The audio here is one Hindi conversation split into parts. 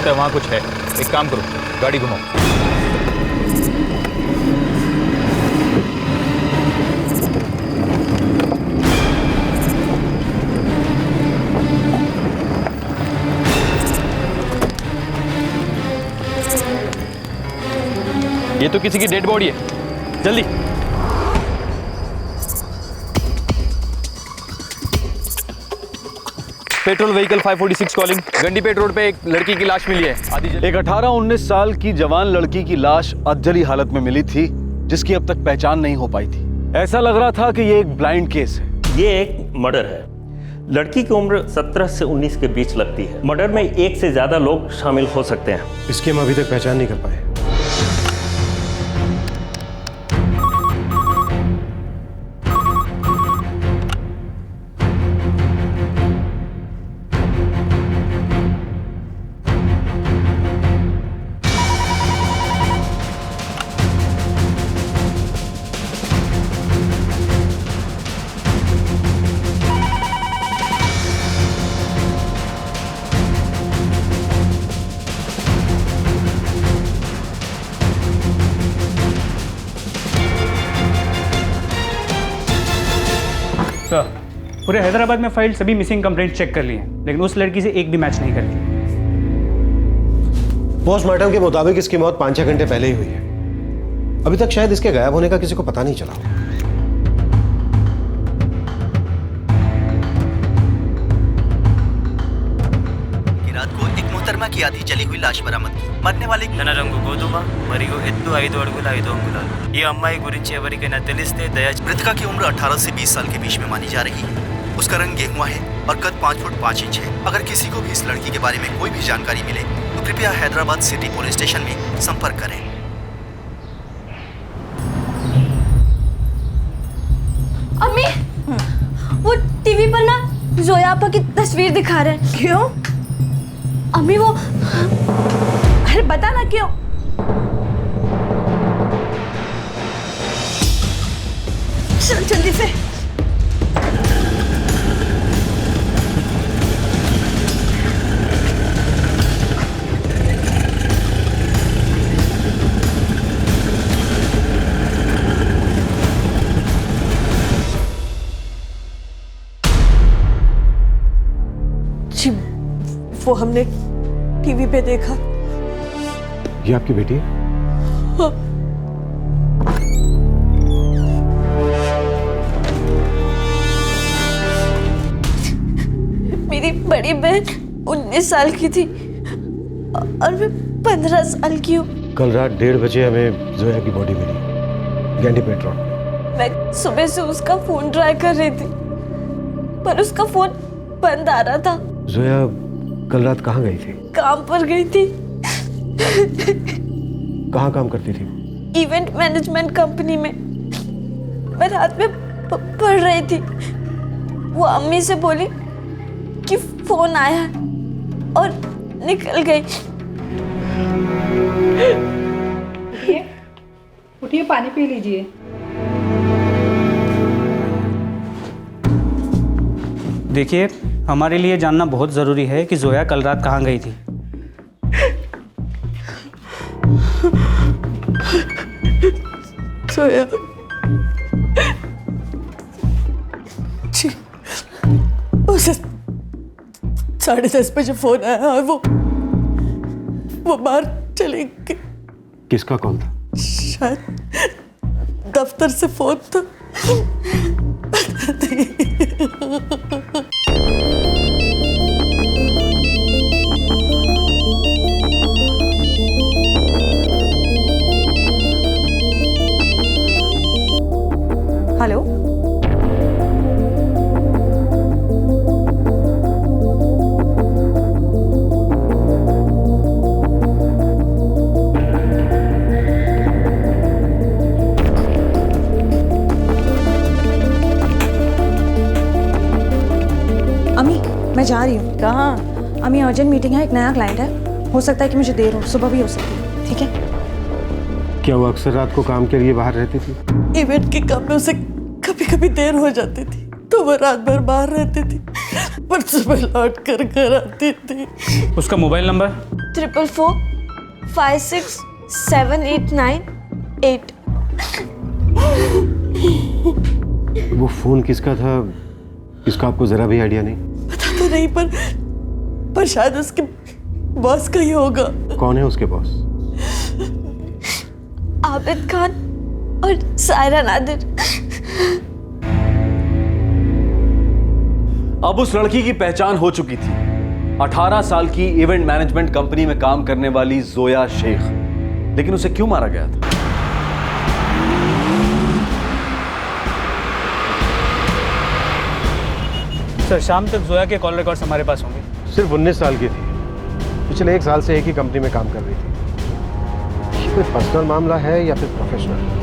लगता है वहाँ कुछ है। एक काम करो, गाड़ी घुमाओ। ये तो किसी की डेड बॉडी है, जल्दी। Petrol vehicle 546 calling. Gandipet road पे एक लड़की की लाश मिली है। आदि एक 18-19 साल की जवान लड़की की लाश अधजली हालत में मिली थी, जिसकी अब तक पहचान नहीं हो पाई थी। ऐसा लग रहा था कि ये एक ब्लाइंड केस है। ये एक मर्डर है। लड़की की उम्र 17 से 19 के बीच लगती है। मर्डर में एक से ज्यादा लोग शामिल हो सकते हैं। इसकी हम अभी तक पहचान नहीं कर पाए। पूरे हैदराबाद में फाइल सभी मिसिंग कंप्लेंट चेक कर लिए हैं, लेकिन उस लड़की से एक भी मैच नहीं करती। पोस्टमार्टम के मुताबिक इसकी मौत 5-6 घंटे पहले ही हुई है। अभी तक शायद इसके गायब होने का किसी को पता नहीं चला। रात को एक मोहतरमा की आधी जली हुई लाश बरामद की। మరణి వాళ్ళకి తన రంగు గోధుమ మరియు ఎత్తు 5 అడుగుల 5 అంగుళాలు। ఈ అమ్మాయి గురించి ఎవరికైనా తెలిస్తే దయ। मृतका की उम्र 18 से 20 साल के बीच में मानी जा रही है। उसका रंग गेहुआ है और कद 5 फुट 5 इंच है। अगर किसी को भी इस लड़की के बारे में कोई भी जानकारी मिले तो कृपया हैदराबाद सिटी पुलिस स्टेशन में संपर्क करें। अम्मी, वो टीवी पर ना जोया आपा की तस्वीर दिखा रहे हैं। क्यों? अम्मी वो, अरे बता ना क्यों। चल जल्दी से। जी, वो हमने टीवी पे देखा। ये आपकी बेटी है? हाँ। मेरी बड़ी बहन 19 साल की थी और मैं 15 साल की हूँ। कल रात 1:30 बजे हमें जोया की बॉडी मिली, गंडीपेट रोड पे। मैं सुबह से उसका फोन ट्राई कर रही थी, पर उसका फोन बंद आ रहा था। जोया कल रात कहाँ गई थी? काम पर गई थी। कहाँ काम करती थी? इवेंट मैनेजमेंट कंपनी में। मैं रात में पढ़ रही थी। वो अम्मी से बोली कि फोन आया और निकल गई। उठिए, पानी पी लीजिए। देखिए, हमारे लिए जानना बहुत ज़रूरी है कि जोया कल रात कहाँ गई थी। जोया जी, उसे 10:30 बजे फोन आया और वो बाहर चली गई। किसका कॉल था? शायद दफ्तर से फोन था। हेलो, अम्मी मैं जा रही हूँ। कहाँ? अम्मी अर्जेंट मीटिंग है, एक नया क्लाइंट है, हो सकता है कि मुझे देर हो, सुबह भी हो सकती है। ठीक है? क्या वो अक्सर रात को काम के लिए बाहर रहती थी? इवेंट के काम में उसे कभी कभी देर हो जाती थी तो वो रात भर बाहर रहती थी, पर सुबह लौट कर घर आती थी। उसका मोबाइल नंबर? 444567898। वो फोन किसका था, इसका आपको जरा भी आइडिया नहीं? पता तो नहीं, पर शायद उसके बॉस का ही होगा। कौन है उसके बॉस? आबिद खान और सायरा नादिर। अब उस लड़की की पहचान हो चुकी थी। 18 साल की इवेंट मैनेजमेंट कंपनी में काम करने वाली जोया शेख। लेकिन उसे क्यों मारा गया था? सर शाम तक जोया के कॉल रिकॉर्ड्स हमारे पास होंगे। सिर्फ 19 साल की थी, पिछले 1 साल से एक ही कंपनी में काम कर रही थी। ये कोई पर्सनल मामला है या फिर प्रोफेशनल?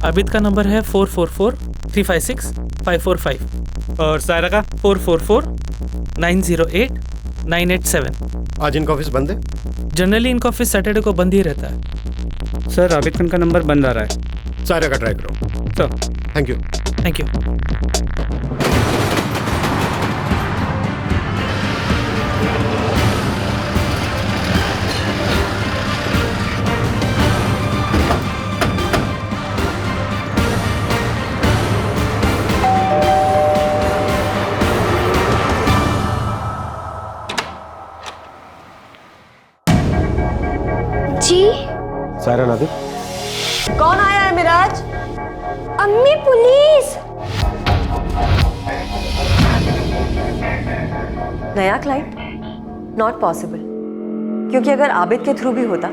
आबिद का नंबर है 444-356-545 और सायरा का 444-908-987। आज इनका ऑफिस बंद है? जनरली इनका ऑफिस सैटरडे को बंद ही रहता है। सर आबिद खान का नंबर बंद आ रहा है। सायरा का ट्राई करो। Sir thank you. Thank you. जी सायरा नादिर। कौन आया है मिराज? अम्मी पुलिस। नया क्लाइंट? नॉट पॉसिबल, क्योंकि अगर आबिद के थ्रू भी होता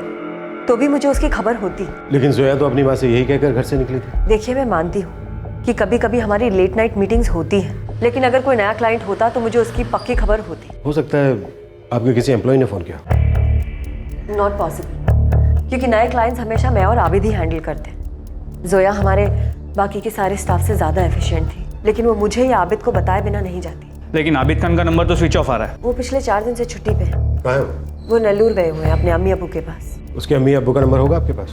तो भी मुझे उसकी खबर होती। लेकिन जोया तो अपनी माँ से यही कहकर घर से निकली थी। देखिए, मैं मानती हूँ कि कभी कभी हमारी लेट नाइट मीटिंग्स होती हैं, लेकिन अगर कोई नया क्लाइंट होता तो मुझे उसकी पक्की खबर होती। हो सकता है आपके किसी एम्प्लॉय ने फोन किया। नॉट पॉसिबल, क्योंकि नए क्लाइंट्स हमेशा मैं और आबिद ही हैंडल करते हैं। जोया हमारे बाकी के सारे स्टाफ से ज़्यादा एफिशिएंट थी, लेकिन वो मुझे या आबिद को बताए बिना नहीं जाती। लेकिन आबिद खान का नंबर तो स्विच ऑफ आ रहा है। वो पिछले 4 दिन से छुट्टी पे है। कहाँ है वो? वो नेल्लूर गए हुए हैं अपने अम्मी अबू के पास। उसके अम्मी अब्बू का नंबर होगा आपके पास?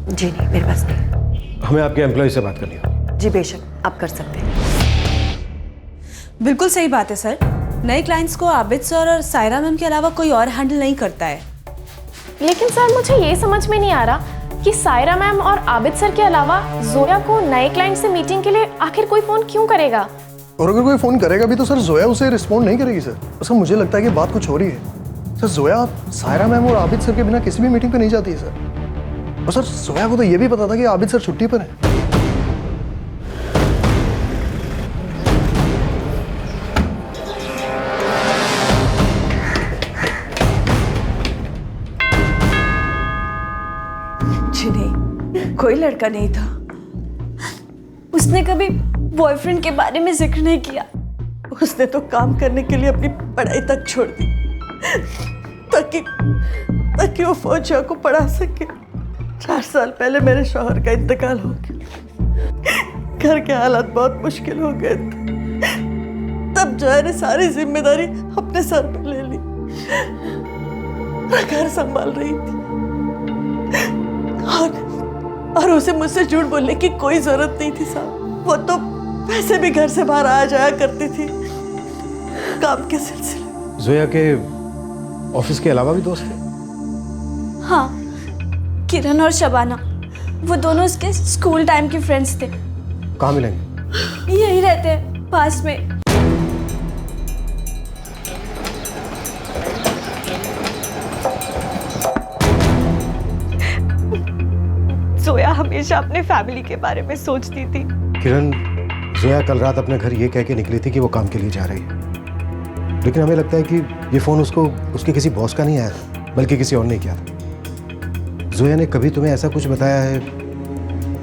जी नहीं, मेरे पास नहीं। हमें आपके एम्प्लॉय से बात करनी होगी। जी बेशक, आप कर सकते हैं। बिल्कुल सही बात है सर। नए क्लाइंट्स को आबिद सर और सायरा मैम के अलावा कोई और हैंडल नहीं करता है। लेकिन सर मुझे ये समझ में नहीं आ रहा कि सायरा मैम और आबिद सर के अलावा जोया को नए क्लाइंट से मीटिंग के लिए आखिर कोई फोन क्यों करेगा? और अगर कोई फोन करेगा भी तो सर जोया उसे रिस्पॉन्ड नहीं करेगी सर। सर मुझे लगता है कि बात कुछ हो रही है। सर जोया सायरा मैम और आबिद सर के बिना किसी भी मीटिंग पे नहीं जाती है सर। और सर जोया को तो ये भी पता था कि आबिद सर छुट्टी पर है। जी नहीं, कोई लड़का नहीं था। उसने कभी बॉयफ्रेंड के बारे में जिक्र नहीं किया। उसने तो काम करने के लिए अपनी पढ़ाई तक छोड़ दी ताकि वो फौजिया को पढ़ा सके। 4 साल पहले मेरे शौहर का इंतकाल हो गया। घर के हालात बहुत मुश्किल हो गए थे। तब जोया ने सारी जिम्मेदारी अपने सर पर ले ली। मैं घर संभाल रही थी और उसे मुझसे झूठ बोलने की कोई जरूरत नहीं थी साहब। वो तो वैसे भी घर से बाहर आ जाया करती थी काम के सिलसिले। जोया के ऑफिस के अलावा भी दोस्त थे? हाँ, किरण और शबाना, वो दोनों उसके स्कूल टाइम के फ्रेंड्स थे। कहाँ मिलेंगे? यही रहते हैं पास में। जोया हमेशा अपने फैमिली के बारे में सोचती थी। किरण, जोया कल रात अपने घर ये कह के निकली थी कि वो काम के लिए जा रही है, लेकिन हमें लगता है कि ये फोन उसको उसके किसी बॉस का नहीं आया था, बल्कि किसी और ने किया था। जोया ने कभी तुम्हें ऐसा कुछ बताया है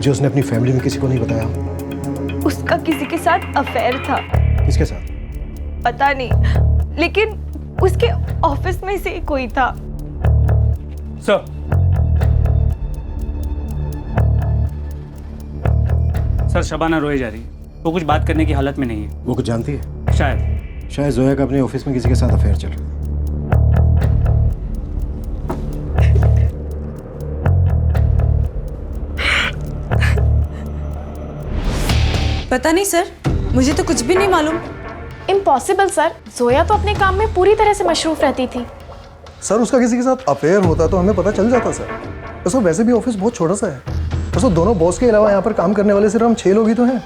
जो उसने अपनी फैमिली में किसी को नहीं बताया? उसका किसी के साथ अफेयर था। किसके साथ? पता नहीं, लेकिन उसके ऑफिस में से ही कोई था। सर, सर शबाना रोए जा रही है। वो कुछ बात करने की हालत में नहीं है। वो कुछ जानती है? शायद। शायद जोया का अपने ऑफिस में किसी के साथ अफेयर चल रहा है। पता नहीं सर, मुझे तो कुछ भी नहीं मालूम। इम्पॉसिबल सर, जोया तो अपने काम में पूरी तरह से मशरूफ रहती थी। सर उसका किसी के साथ अफेयर होता तो हमें पता चल जाता सर। बस वैसे भी ऑफिस बहुत छोटा सा है। बस दोनों बॉस के अलावा यहाँ पर काम करने वाले सिर्फ हम 6 लोग ही तो हैं।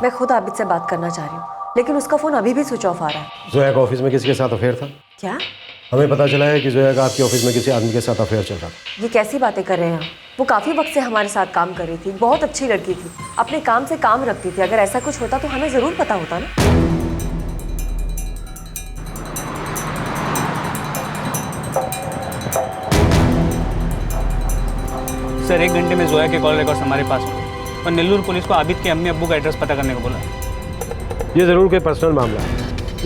मैं खुद आबिद से बात करना चाह रही हूँ, लेकिन उसका फ़ोन अभी भी स्विच ऑफ आ रहा है। जोया का ऑफिस में किसी के साथ अफेयर था? क्या? हमें पता चला है कि जोया का आपके ऑफिस में किसी आदमी के साथ अफेयर चल रहा था। ये कैसी बातें कर रहे हैं आप? वो काफ़ी वक्त से हमारे साथ काम कर रही थी, बहुत अच्छी लड़की थी, अपने काम से काम रखती थी। अगर ऐसा कुछ होता तो हमें ज़रूर पता होता ना। सर 1 घंटे में जोया के कॉल रिकॉर्ड्स हमारे पास होंगे और नेल्लूर पुलिस को आबिद के अम्मी अब्बू का एड्रेस पता करने को बोला। ये ज़रूर कोई पर्सनल मामला है।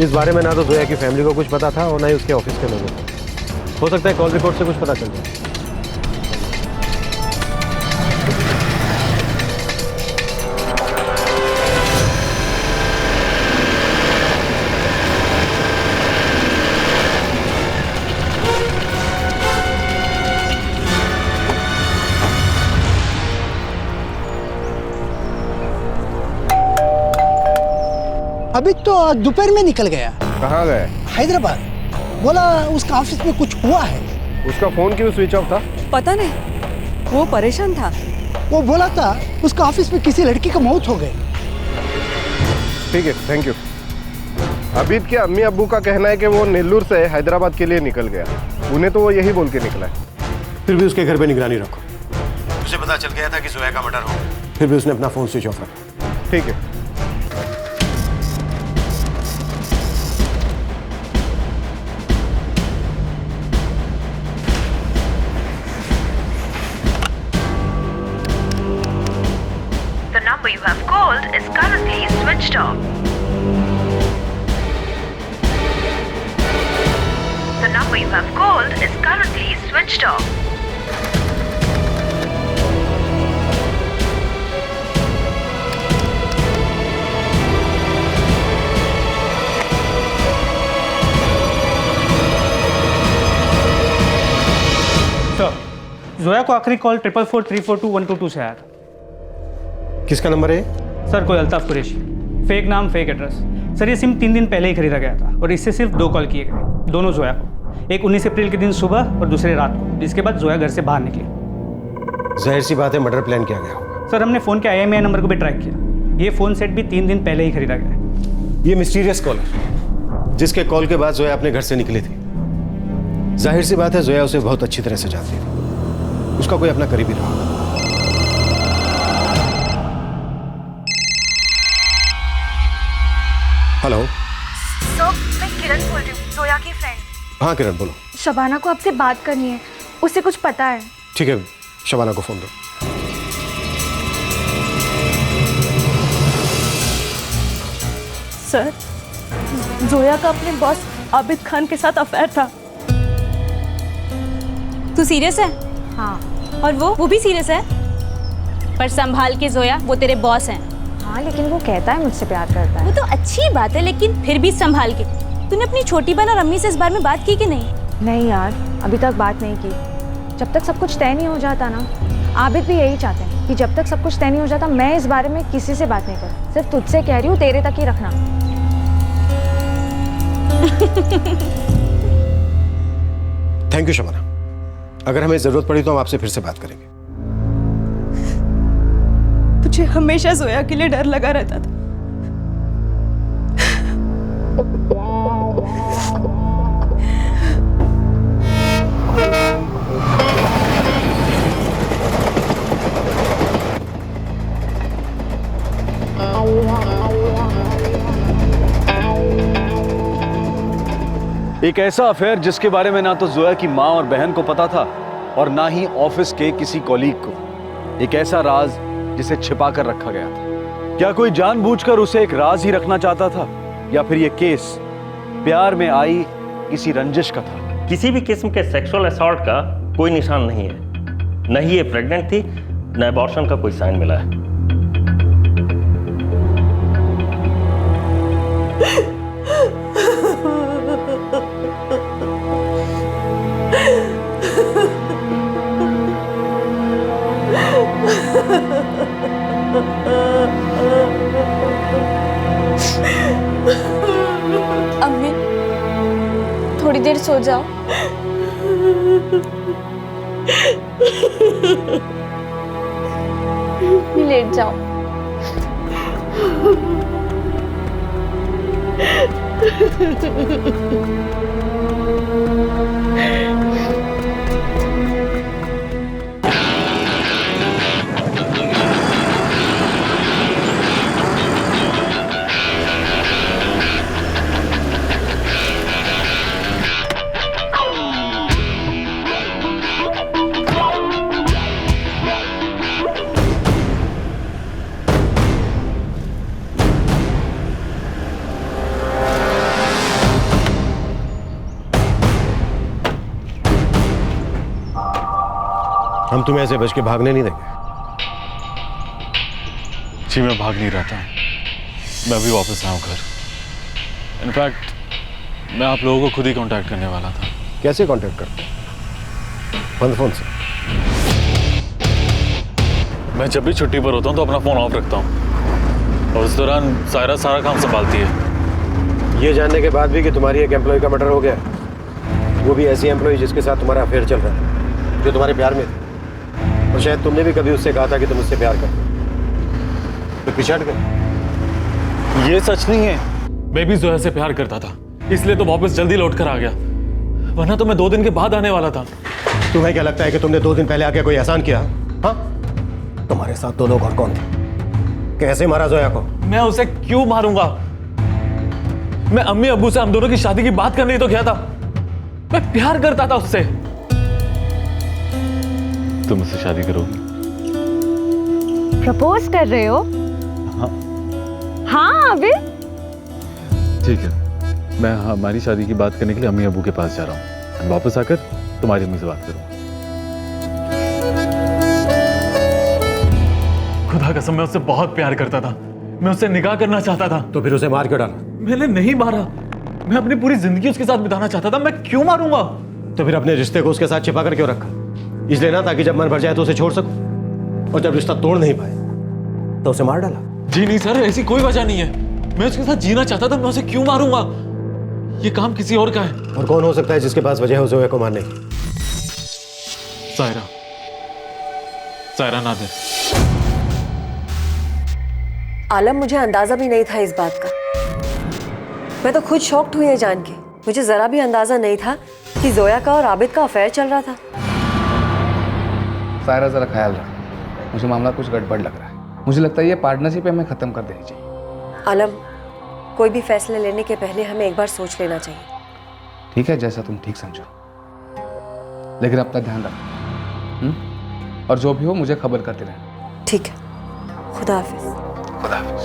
इस बारे में ना तो जोया की फैमिली को कुछ पता था और ना ही उसके ऑफिस के लोगों को। हो सकता है कॉल रिकॉर्ड से कुछ पता चल जाए। अभी तो दोपहर में निकल गया। कहाँ गए? हैदराबाद। बोला उसका ऑफिस में कुछ हुआ है। उसका फोन क्यों स्विच ऑफ था? पता नहीं, वो परेशान था। वो बोला था उसका ऑफिस में किसी लड़की का मौत हो गई। ठीक है, थैंक यू। अबीद के अम्मी अब्बू का कहना है कि वो नेल्लूर से हैदराबाद के लिए निकल गया। उन्हें तो वो यही बोल के निकला है। फिर भी उसके घर पे निगरानी रखो। उसे पता चल गया था कि जोया का मर्डर हो गया, फिर भी उसने अपना फोन स्विच ऑफ रखा। ठीक है। The number you have called is currently switched off. The number you have called is currently switched off. Sir, Zoya को आखिरी कॉल 44434212 से आया था। किसका नंबर है? सर कोई अल्ताफ कुरैशी, फेक नाम फेक एड्रेस। सर ये सिम 3 दिन पहले ही खरीदा गया था और इससे सिर्फ 2 कॉल किए गए, दोनों जोया को। एक 19 अप्रैल के दिन सुबह और दूसरे रात को, जिसके बाद जोया घर से बाहर निकली। जाहिर सी बात है मर्डर प्लान किया गया होगा। सर हमने फ़ोन के IMEI नंबर को भी ट्रैक किया। ये फ़ोन सेट भी 3 दिन पहले ही खरीदा गया है। ये मिस्टीरियस कॉलर जिसके कॉल के बाद जोया अपने घर से निकली थी, जाहिर सी बात है जोया उसे बहुत अच्छी तरह से जानती थी। उसका कोई अपना करीबी रहा। हेलो सर, मैं किरण बोल रही हूँ, जोया की फ्रेंड। हाँ किरण बोलो। शबाना को आपसे बात करनी है, उसे कुछ पता है। ठीक है, शबाना को फोन दो। सर, जोया का अपने बॉस आबिद खान के साथ अफेयर था। तू सीरियस है? हाँ। और वो भी सीरियस है? पर संभाल के जोया, वो तेरे बॉस हैं। हाँ, लेकिन वो कहता है मुझसे प्यार करता है। वो तो अच्छी बात है, लेकिन फिर भी संभाल के। तूने अपनी छोटी बहन और अम्मी से इस बारे में बात की कि नहीं? नहीं यार, अभी तक बात नहीं की। जब तक सब कुछ तय नहीं हो जाता ना, आबिद भी यही चाहते हैं कि जब तक सब कुछ तय नहीं हो जाता मैं इस बारे में किसी से बात नहीं करूँ। सिर्फ तुझसे कह रही हूँ, तेरे तक ही रखना। Thank you Shabana. अगर हमें जरूरत पड़ी तो हम आपसे फिर से बात करेंगे। मुझे हमेशा जोया के लिए डर लगा रहता था। एक ऐसा अफेयर जिसके बारे में ना तो जोया की माँ और बहन को पता था और ना ही ऑफिस के किसी कॉलीग को। एक ऐसा राज जिसे छिपा कर रखा गया था। क्या कोई जानबूझकर उसे एक राज ही रखना चाहता था, या फिर यह केस प्यार में आई किसी रंजिश का था? किसी भी किस्म के सेक्सुअल असॉल्ट का कोई निशान नहीं है। न ही ये प्रेग्नेंट थी, न अबॉर्शन का कोई साइन मिला है। अम्मी थोड़ी देर सो जाओ। लेट जाओ। हम तुम्हें ऐसे बच के भागने नहीं देंगे। जी मैं भाग नहीं रहा था, मैं अभी वापस आया हूँ घर। इनफैक्ट मैं आप लोगों को खुद ही कांटेक्ट करने वाला था। कैसे कांटेक्ट करते? बंद फोन से। मैं जब भी छुट्टी पर होता हूँ तो अपना फोन ऑफ रखता हूँ और उस दौरान सायरा सारा काम संभालती है। ये जानने के बाद भी कि तुम्हारी एक एम्प्लॉय का मर्डर हो गया, वो भी ऐसी एम्प्लॉय जिसके साथ तुम्हारा अफेयर चल रहा है, जो तुम्हारे प्यार में थी, और शायद तुमने भी कभी उससे कहा था कि तुम उससे प्यार करते, तो पीछे हट गए। ये सच नहीं है, मैं भी जोया से प्यार करता था, इसलिए तो वापस जल्दी लौट कर आ गया, वरना तो मैं 2 दिन के बाद आने वाला था। तुम्हें क्या लगता है कि तुमने 2 दिन पहले आके कोई एहसान किया? हाँ, तुम्हारे साथ 2 लोग और कौन थे? कैसे मारा जोया को? मैं उसे क्यों मारूंगा? मैं अम्मी अब्बू से हम दोनों की शादी की बात करने ही तो गया था। मैं प्यार करता था उससे। तुम मुझसे शादी करोगी? प्रपोज कर रहे हो? हाँ। हाँ अभी? ठीक है, मैं हमारी शादी की बात करने के लिए अम्मी अब्बू के पास जा रहा हूँ। वापस आकर तुम्हारी अम्मी से बात करूँगा। खुदा कसम मैं उससे बहुत प्यार करता था, मैं उससे निकाह करना चाहता था। तो फिर उसे मार क्यों डाला? मैंने नहीं मारा, मैं अपनी पूरी जिंदगी उसके साथ बिताना चाहता था, मैं क्यों मारूंगा? तो फिर अपने रिश्ते को उसके साथ छिपा कर क्यों रखा? इसलिए ना ताकि जब मन भर जाए तो उसे छोड़ सकूं, और जब रिश्ता तोड़ नहीं पाए तो उसे मार डाला? जी नहीं सर, ऐसी कोई वजह नहीं है। मैं उसके साथ जीना चाहता था, मैं उसे क्यों मारूंगा? ये काम किसी और का है। और कौन हो सकता है जिसके पास वजह है जोया को मारने की? सायरा, सायरा नादिर। आलम, मुझे अंदाजा भी नहीं था इस बात का। मैं तो खुद शॉक्ड हुई है जान के। मुझे जरा भी अंदाजा नहीं था कि जोया का और आबिद का अफेयर चल रहा था। सायरा जरा ख्याल रख, मुझे मामला कुछ गड़बड़ लग रहा है। मुझे लगता है ये पार्टनरशिप हमें खत्म कर देनी चाहिए। आलम, कोई भी फैसले लेने के पहले हमें एक बार सोच लेना चाहिए। ठीक है, जैसा तुम ठीक समझो, लेकिन अपना ध्यान रखो। और जो भी हो मुझे खबर करते रहना। ठीक है, खुदा हाफिज। खुदा हाफिज।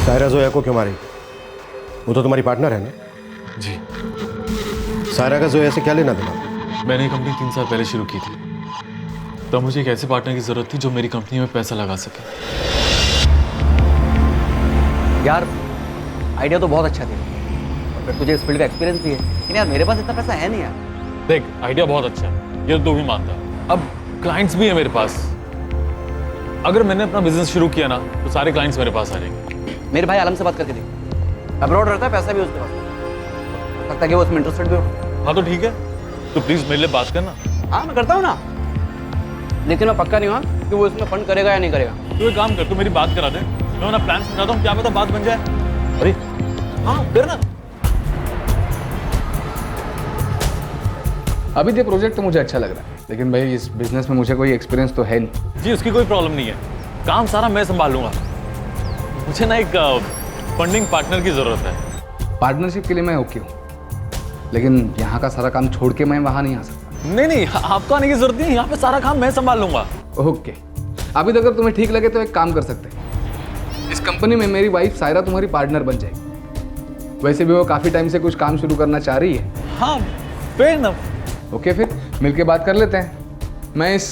सायरा जोया को क्यों मारी? वो तो तुम्हारी पार्टनर है ना? जी। सायरा का जोया से क्या लेना देना? मैंने ये कंपनी 3 साल पहले शुरू की थी, तो मुझे एक ऐसे पार्टनर की जरूरत थी जो मेरी कंपनी में पैसा लगा सके। यार आइडिया तो बहुत अच्छा थी, और फिर तुझे इस फील्ड का एक्सपीरियंस भी है, लेकिन यार मेरे पास इतना पैसा है नहीं यार। देख, आइडिया बहुत अच्छा है, ये तो भी मानता है। अब क्लाइंट्स भी है मेरे पास। अगर मैंने अपना बिजनेस शुरू किया ना तो सारे क्लाइंट्स मेरे पास आ जाएंगे। मेरे भाई आलम से बात करके देख, अब्रॉड रहता है, पैसा भी उसके पास, लगता है कि वो उसमें इंटरेस्टेड भी हो। हाँ तो ठीक है, तो प्लीज मेरे लिए बात करना। हाँ मैं करता हूँ ना, लेकिन मैं पक्का नहीं हुआ कि वो इसमें फंड करेगा या नहीं करेगा। तू एक काम कर, तू मेरी बात करा दे, मैं अपना प्लान समझाता हूँ, क्या पता बात बन जाए। अरे हाँ करना। अभी ये प्रोजेक्ट तो मुझे अच्छा लग रहा है, लेकिन भाई इस बिजनेस में मुझे कोई एक्सपीरियंस तो है नहीं। जी उसकी कोई प्रॉब्लम नहीं है, काम सारा मैं संभाल लूंगा। मुझे ना एक फंडिंग पार्टनर की जरूरत है। पार्टनरशिप के लिए मैं ओके हूँ, लेकिन यहाँ का सारा काम छोड़ के मैं वहाँ नहीं आ सकता। नहीं नहीं, आपको आने की जरूरत नहीं है, यहाँ पे सारा काम मैं संभाल लूंगा। ओके, अभी तो अगर तुम्हें ठीक लगे तो एक काम कर सकते हैं, इस कंपनी में मेरी वाइफ सायरा तुम्हारी पार्टनर बन जाएगी। वैसे भी वो काफ़ी टाइम से कुछ काम शुरू करना चाह रही है। हाँ फेयर इनफ। ओके फिर मिलके बात कर लेते हैं। मैं इस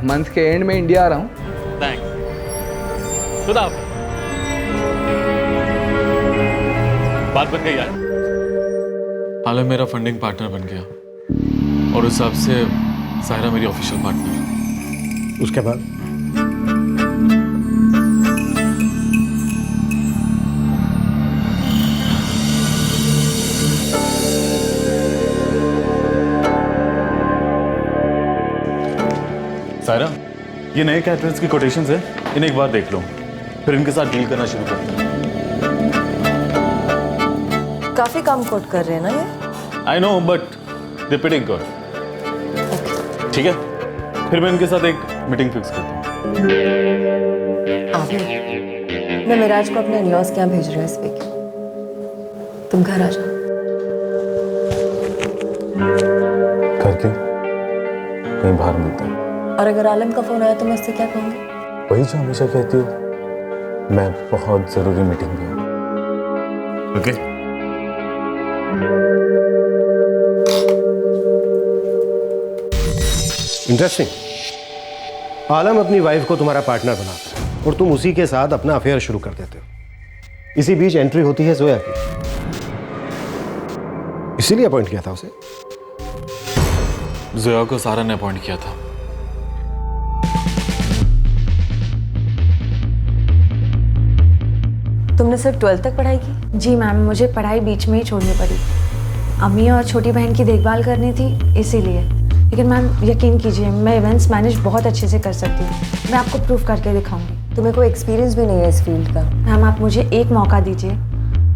मंथ के एंड में इंडिया आ रहा हूँ। थैंक्स। खुदा हाफिज़। बात बन गई यार। आलम मेरा फंडिंग पार्टनर बन गया और उस हिसाब से सायरा मेरी ऑफिशियल पार्टनर। उसके बाद सायरा, ये नए कैटरर्स की कोटेशंस है, इन्हें एक बार देख लो, फिर इनके साथ डील करना शुरू करते हैं। काफी कम कोट कर रहे हैं ना ये? I know but they pretty good. ठीक है, फिर मैं इनके साथ एक मीटिंग फिक्स करता हूँ। मैं मिराज को अपने इन-लॉज के यहाँ भेज रही हूँ इस वीक। तुम घर आ जाओ। करके कहीं बाहर मिलते हैं। और अगर आलम का फोन आया तो मैं उससे क्या कहूँगी? वही जो हमेशा कहती हो, मैं बहुत जरूरी मीटिंग में हूँ। ओके? इंटरेस्टिंग। आलम अपनी वाइफ को तुम्हारा पार्टनर बनाता है और तुम उसी के साथ अपना अफेयर शुरू कर देते हो। इसी बीच एंट्री होती है जोया की। इसीलिए अपॉइंट किया था उसे। जोया को सारा ने अपॉइंट किया था। तुमने सिर्फ 12th तक पढ़ाई की? जी मैम, मुझे पढ़ाई बीच में ही छोड़नी पड़ी। अम्मी और छोटी बहन की देखभाल करनी थी इसीलिए। लेकिन मैम यकीन कीजिए, मैं इवेंट्स मैनेज बहुत अच्छे से कर सकती हूँ। मैं आपको प्रूफ करके दिखाऊंगी। तुम्हें कोई एक्सपीरियंस भी नहीं है इस फील्ड का। मैम आप मुझे एक मौका दीजिए,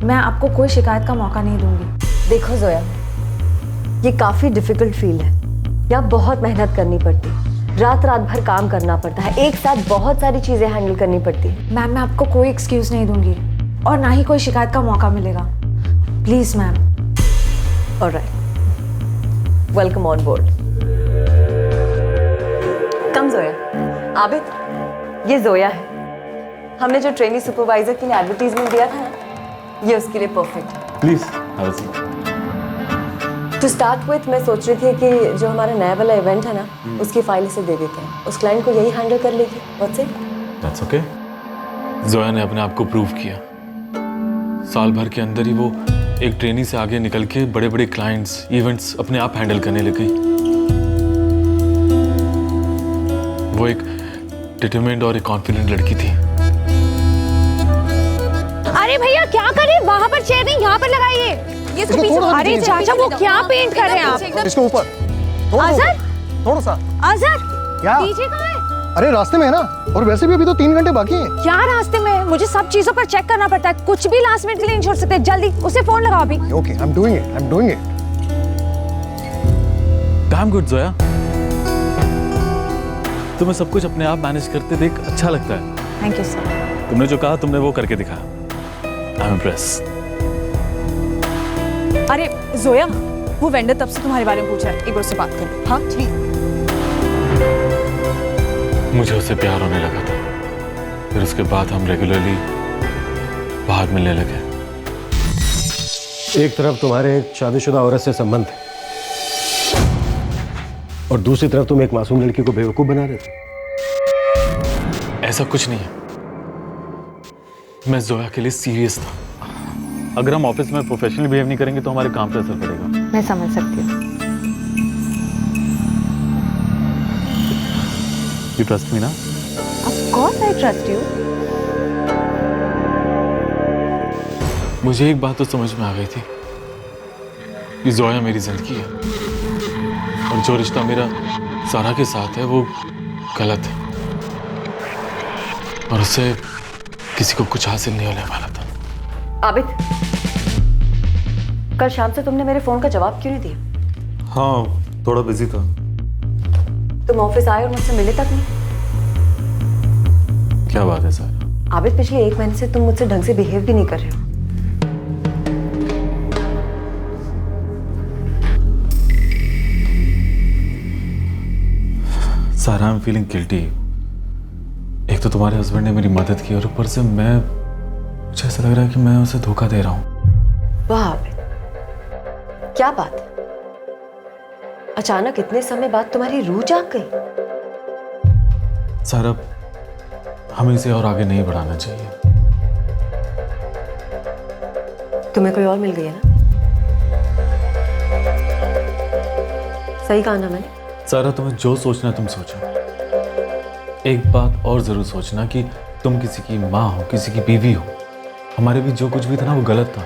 मैं आपको कोई शिकायत का मौका नहीं दूंगी। देखो जोया, ये काफ़ी डिफिकल्ट फील्ड है। यहाँ बहुत मेहनत करनी पड़ती है, रात भर काम करना पड़ता है, एक साथ बहुत सारी चीज़ें हैंडल करनी पड़ती है। मैम मैं आपको कोई एक्सक्यूज़ नहीं दूंगी और ना ही कोई शिकायत का मौका मिलेगा। Please ma'am. Alright, welcome on board. Come Zoya. Abid, ये जोया है। हमने जो ट्रेनी सुपरवाइजर के लिए एडवर्टीजमेंट दिया था ना, ये उसके लिए परफेक्ट है। Please have a seat. To start with मैं सोच रही थी कि जो हमारा नया वाला इवेंट है ना, उसकी फाइल इसे दे देते हैं। उस क्लाइंट को यही हैंडल कर लेगी। What's it? That's okay. Zoya ने अपने आप को प्रूव किया। साल भर के अंदर ही वो एक ट्रेनी से आगे निकल के बड़े बड़े क्लाइंट्स, इवेंट्स अपने आप हैंडल करने लग गई। वो एक डिटरमाइंड और एक कॉन्फिडेंट लड़की थी। अरे भैया क्या करें, वहाँ पर चेयर नहीं, यहाँ पर लगाइए। ये इसको पीछे। अरे चाचा वो क्या पेंट कर रहे हैं आप? इसको ऊपर अजहर, थोड़ा सा। अजहर क्या? डीजे कहाँ है? अरे रास्ते में है ना, और वैसे भी अभी तो 3 घंटे बाकी हैं। क्या रास्ते में? मुझे सब चीजों पर चेक करना पड़ता है, कुछ भी लास्ट मिनट के लिए नहीं छोड़ सकते। जल्दी उसे फोन लगाओ अभी। Okay, I am doing it. Damn good Zoya, तुम्हें सब कुछ अपने आप मैनेज करते देख अच्छा लगता है। Thank you sir. तुमने जो कहा तुमने वो करके दिखाया। I am impressed. अरे जोया, वो वेंडर तब से तुम्हारे बारे में पूछ रहा है, एक बार उससे बात करो। हाँ प्लीज। मुझे उससे प्यार होने लगा था, फिर उसके बाद हम रेगुलरली बाहर मिलने लगे। एक तरफ तुम्हारे एक शादीशुदा औरत से संबंध है और दूसरी तरफ तुम एक मासूम लड़की को बेवकूफ बना रहे थे। ऐसा कुछ नहीं है, मैं जोया के लिए सीरियस था। अगर हम ऑफिस में प्रोफेशनली बिहेव नहीं करेंगे तो हमारे काम पे असर पड़ेगा। मैं समझ सकती हूँ। You trust me ना? Of course I trust you. मुझे एक बात तो समझ में आ गई थी कि जोया मेरी जिंदगी है और जो रिश्ता मेरा सारा के साथ है वो गलत है और उससे किसी को कुछ हासिल नहीं होने वाला था। आबिद, कल शाम से तुमने मेरे फोन का जवाब क्यों नहीं दिया? हाँ, थोड़ा बिजी था। तुम ऑफिस आए और मुझसे मिले तक नहीं। क्या बात है सर? आबिद, पिछले 1 महीने से तुम मुझसे ढंग से बिहेव भी नहीं कर रहे हो। सारा आई एम फीलिंग गिल्टी। एक तो तुम्हारे हस्बैंड ने मेरी मदद की और ऊपर से मुझे ऐसा लग रहा है कि मैं उसे धोखा दे रहा हूँ। वाह आबिद, क्या बात है। अचानक इतने समय बाद तुम्हारी रूह जाग गई? सर अब हमें इसे और आगे नहीं बढ़ाना चाहिए। तुम्हें कोई और मिल गई है ना? सही कहा ना मैंने? सारा तुम्हें जो सोचना तुम सोचो। एक बात और जरूर सोचना कि तुम किसी की माँ हो, किसी की बीवी हो। हमारे बीच जो कुछ भी था ना वो गलत था।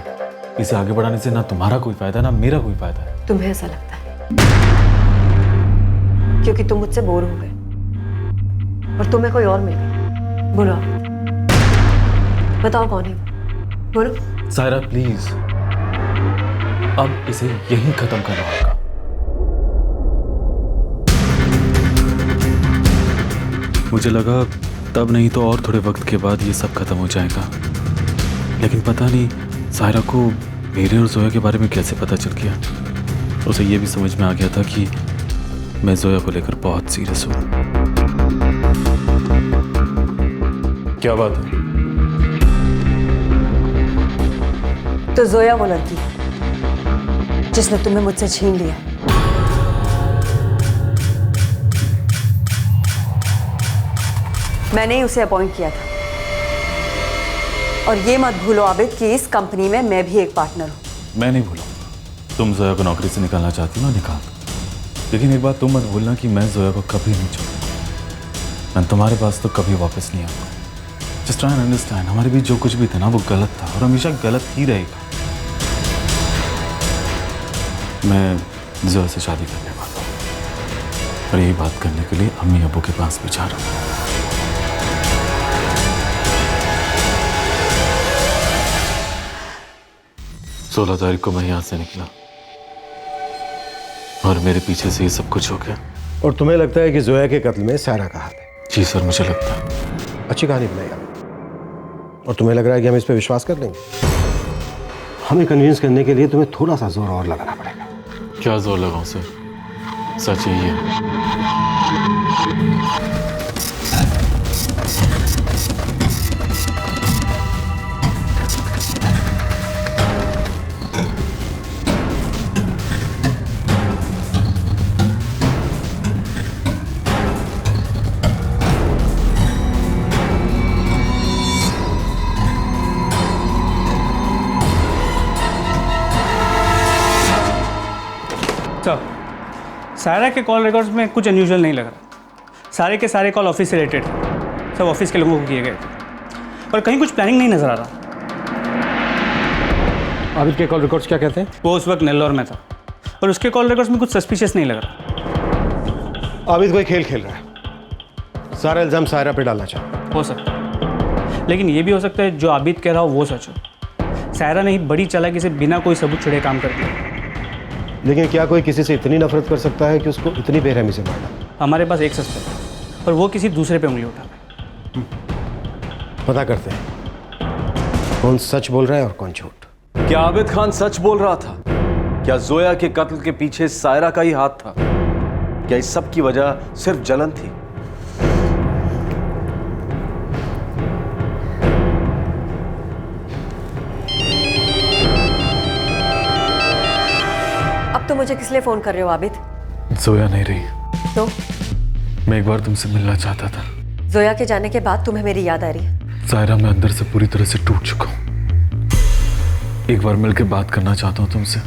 इसे आगे बढ़ाने से ना तुम्हारा कोई फायदा ना मेरा कोई फायदा है। तुम्हें ऐसा लगता है क्योंकि तुम मुझसे बोर हो गए और तुम्हें कोई और मिल गई। बोलो, बताओ कौन है वो? बोलो। सायरा प्लीज, अब इसे यहीं खत्म करना होगा। मुझे लगा तब नहीं तो और थोड़े वक्त के बाद ये सब खत्म हो जाएगा, लेकिन पता नहीं सायरा को मेरे और जोया के बारे में कैसे पता चल गया। उसे ये भी समझ में आ गया था कि मैं जोया को लेकर बहुत सीरियस हूँ। क्या बात है? तो जोया वो लड़की है जिसने तुम्हें मुझसे छीन लिया। मैंने ही उसे अपॉइंट किया था। और ये मत भूलो आबिद कि इस कंपनी में मैं भी एक पार्टनर हूँ। मैं नहीं भूलूंगा। तुम जोया को नौकरी से निकालना चाहती हो ना, निकाल। लेकिन एक बात तुम मत भूलना कि मैं जोया को कभी नहीं छोड़ूंगा। मैं तुम्हारे पास तो कभी वापस नहीं आऊंगा। जस्ट ट्राई एंड अंडरस्टैंड, हमारे बीच जो कुछ भी था ना वो गलत था और हमेशा गलत ही रहेगा। मैं जोया से शादी करने वाला हूँ और यही बात करने के लिए अम्मी अब्बू के पास भी जा रहा हूँ। 16 तारीख को मैं यहाँ से निकला और मेरे पीछे से ये सब कुछ हो गया। और तुम्हें लगता है कि जोया के कत्ल में सायरा का हाथ है? जी सर, मुझे लगता है। अच्छी कहानी बनाई आपने। और तुम्हें लग रहा है कि हम इस पर विश्वास कर लेंगे? हमें कन्विंस करने के लिए तुम्हें थोड़ा सा जोर और लगाना पड़ेगा। क्या जोर लगाऊं सर? सच यही है। सायरा के कॉल रिकॉर्ड्स में कुछ अनयूजुअल नहीं लग रहा। सारे के सारे कॉल ऑफिस से रिलेटेड थे, सब ऑफिस के लोगों को किए गए थे और कहीं कुछ प्लानिंग नहीं नजर आ रहा। आबिद के कॉल रिकॉर्ड्स क्या कहते हैं? वो उस वक्त नेल्लोर में था और उसके कॉल रिकॉर्ड्स में कुछ सस्पिशियस नहीं लग रहा। आबिद कोई खेल खेल रहा है, सारा इल्जाम सायरा पे डालना चाहता है। हो सकता है, लेकिन ये भी हो सकता है जो आबिद कह रहा हो वो सच हो। सायरा ने ही बड़ी चालाकी से बिना कोई सबूत छुड़े काम कर दिया। लेकिन क्या कोई किसी से इतनी नफरत कर सकता है कि उसको इतनी बेरहमी से मारना? हमारे पास एक सस्पेक्ट है और वो किसी दूसरे पे उंगली उठा रहा है। पता करते हैं कौन सच बोल रहा है और कौन झूठ। क्या आबिद खान सच बोल रहा था? क्या जोया के कत्ल के पीछे सायरा का ही हाथ था? क्या इस सब की वजह सिर्फ जलन थी? अब तो मुझे किस लिए फोन कर रहे हो आबिद? जोया नहीं रही तो मैं एक बार तुमसे मिलना चाहता था। जोया के जाने के बाद तुम्हें मेरी याद आ रही है? सायरा, मैं अंदर से पूरी तरह से टूट चुका हूं। एक बार मिलकर बात करना चाहता हूं तुमसे।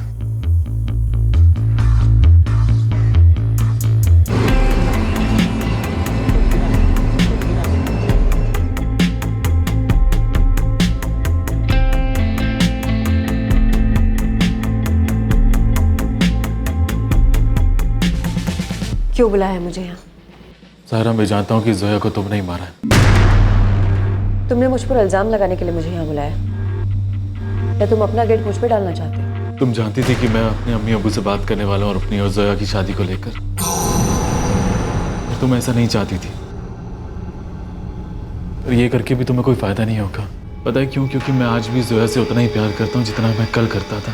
क्यों बुलाया है मुझे यहाँ? सायरा, मैं जानता हूँ कि जोया को तुमने ही मारा है। तुमने मुझ पर इल्जाम लगाने के लिए मुझे यहाँ बुलाया? या तुम अपना गेट मुझ पे डालना चाहते हो? तुम जानती थी कि मैं अपने अम्मी अब्बू से बात करने वाला हूँ और अपनी और जोया की शादी को लेकर। तुम ऐसा नहीं चाहती थी और ये करके भी तुम्हें कोई फायदा नहीं होगा। पता है क्यों? क्योंकि मैं आज भी जोया से उतना ही प्यार करता हूँ जितना मैं कल करता था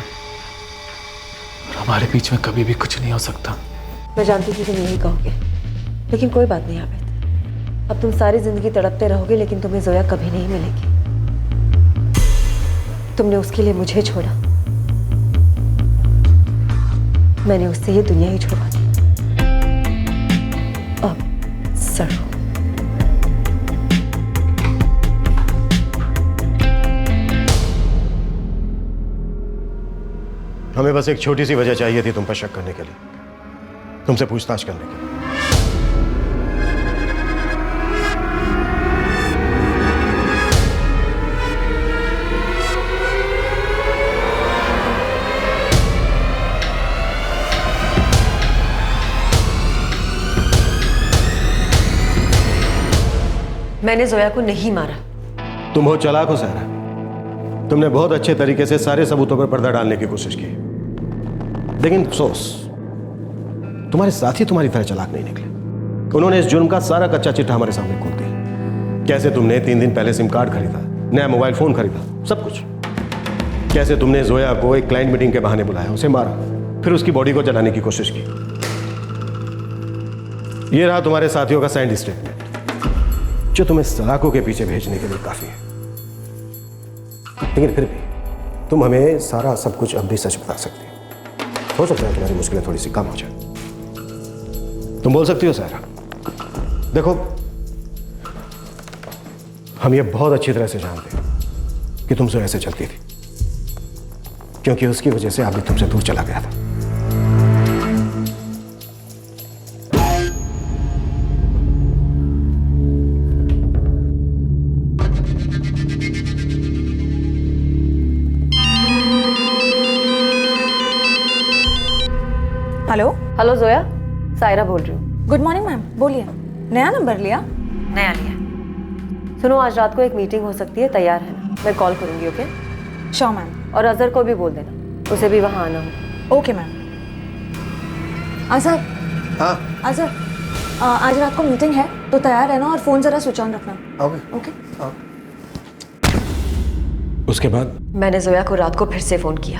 और हमारे बीच में कभी भी कुछ नहीं हो सकता। मैं जानती थी तुम यही कहोगे, लेकिन कोई बात नहीं आबिद। अब तुम सारी जिंदगी तड़पते रहोगे लेकिन तुम्हें जोया कभी नहीं मिलेगी। तुमने उसके लिए मुझे छोड़ा, मैंने उससे ये दुनिया ही छुड़वा दी। सड़ो। हमें बस एक छोटी सी वजह चाहिए थी तुम पर शक करने के लिए, तुमसे पूछताछ करने के लिए। मैंने जोया को नहीं मारा। तुम हो चालाक हो सारा, तुमने बहुत अच्छे तरीके से सारे सबूतों पर पर्दा डालने की कोशिश की, लेकिन अफसोस तुम्हारे साथी तुम्हारी तरह चालाक नहीं निकले। उन्होंने इस जुर्म का सारा कच्चा चिट्ठा हमारे सामने खोल दिया। कैसे तुमने 3 दिन पहले सिम कार्ड खरीदा, नया मोबाइल फोन खरीदा, सब कुछ। कैसे तुमने जोया को एक क्लाइंट मीटिंग के बहाने बुलाया, उसे मारा, फिर उसकी बॉडी को जलाने की कोशिश की। यह रहा तुम्हारे साथियों का साइंड स्टेटमेंट, जो तुम्हें सलाखों के पीछे भेजने के लिए काफी है। लेकिन फिर भी तुम हमें सारा सब कुछ अब भी सच बता सकती हो सकता है तुम्हारी मुश्किलें थोड़ी सी कम हो जाए। तुम बोल सकती हो सारा, देखो हम ये बहुत अच्छी तरह से जानते हैं कि तुम जो ऐसे चलती थी, क्योंकि उसकी वजह से आबिद तुमसे दूर चला गया था। हेलो हेलो जोया, सायरा बोल रही हूँ। गुड मॉर्निंग मैम, बोलिए। नया नंबर लिया? नया लिया। सुनो, आज रात को एक मीटिंग हो सकती है, तैयार है ना? मैं कॉल करूंगी, ओके? Sure ma'am. और अजहर को भी बोल देना, उसे भी वहाँ आना हो। Okay ma'am. अजहर। हाँ अजहर, आज रात को मीटिंग है तो तैयार रहना और फोन जरा स्विच ऑन रखना। Okay okay. उसके बाद मैंने जोया को रात को फिर से फोन किया।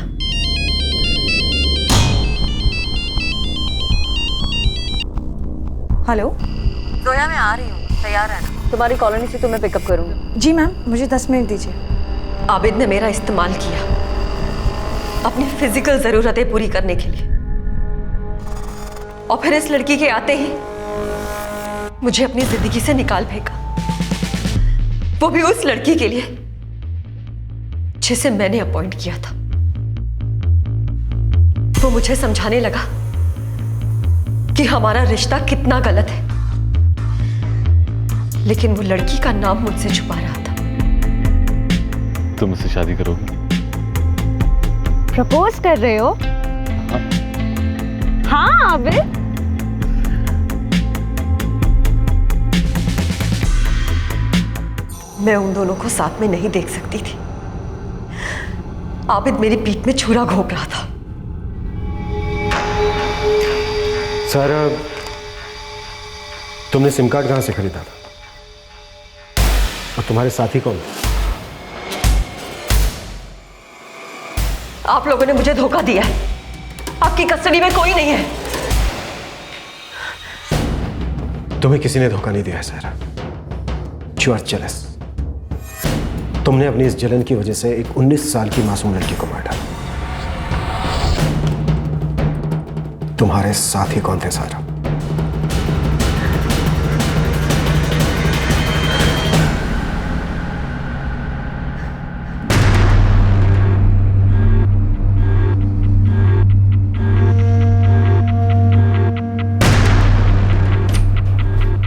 हेलो जोया, मैं आ रही हूँ, तैयार रहना। तुम्हारी कॉलोनी से तुम्हें पिकअप करूंगी। जी मैम, मुझे 10 मिनट दीजिए। आबिद ने मेरा इस्तेमाल किया अपनी फिजिकल जरूरतें पूरी करने के लिए, और फिर इस लड़की के आते ही मुझे अपनी जिंदगी से निकाल फेंका, वो भी उस लड़की के लिए जिसे मैंने अपॉइंट किया था। वो मुझे समझाने लगा कि हमारा रिश्ता कितना गलत है, लेकिन वो लड़की का नाम मुझसे छुपा रहा था। तुम मुझसे शादी करोगी? प्रपोज कर रहे हो? हाँ आबिद। मैं उन दोनों को साथ में नहीं देख सकती थी। आबिद मेरी पीठ में छुरा घोंप रहा था। सर, तुमने सिम कार्ड कहां से खरीदा था? और तुम्हारे साथी कौन? आप लोगों ने मुझे धोखा दिया है। आपकी कस्टडी में कोई नहीं है। तुम्हें किसी ने धोखा नहीं दिया है सर। You are jealous. तुमने अपनी इस जलन की वजह से एक 19 साल की मासूम लड़की को मार डाला। तुम्हारे साथी कौन थे सारा?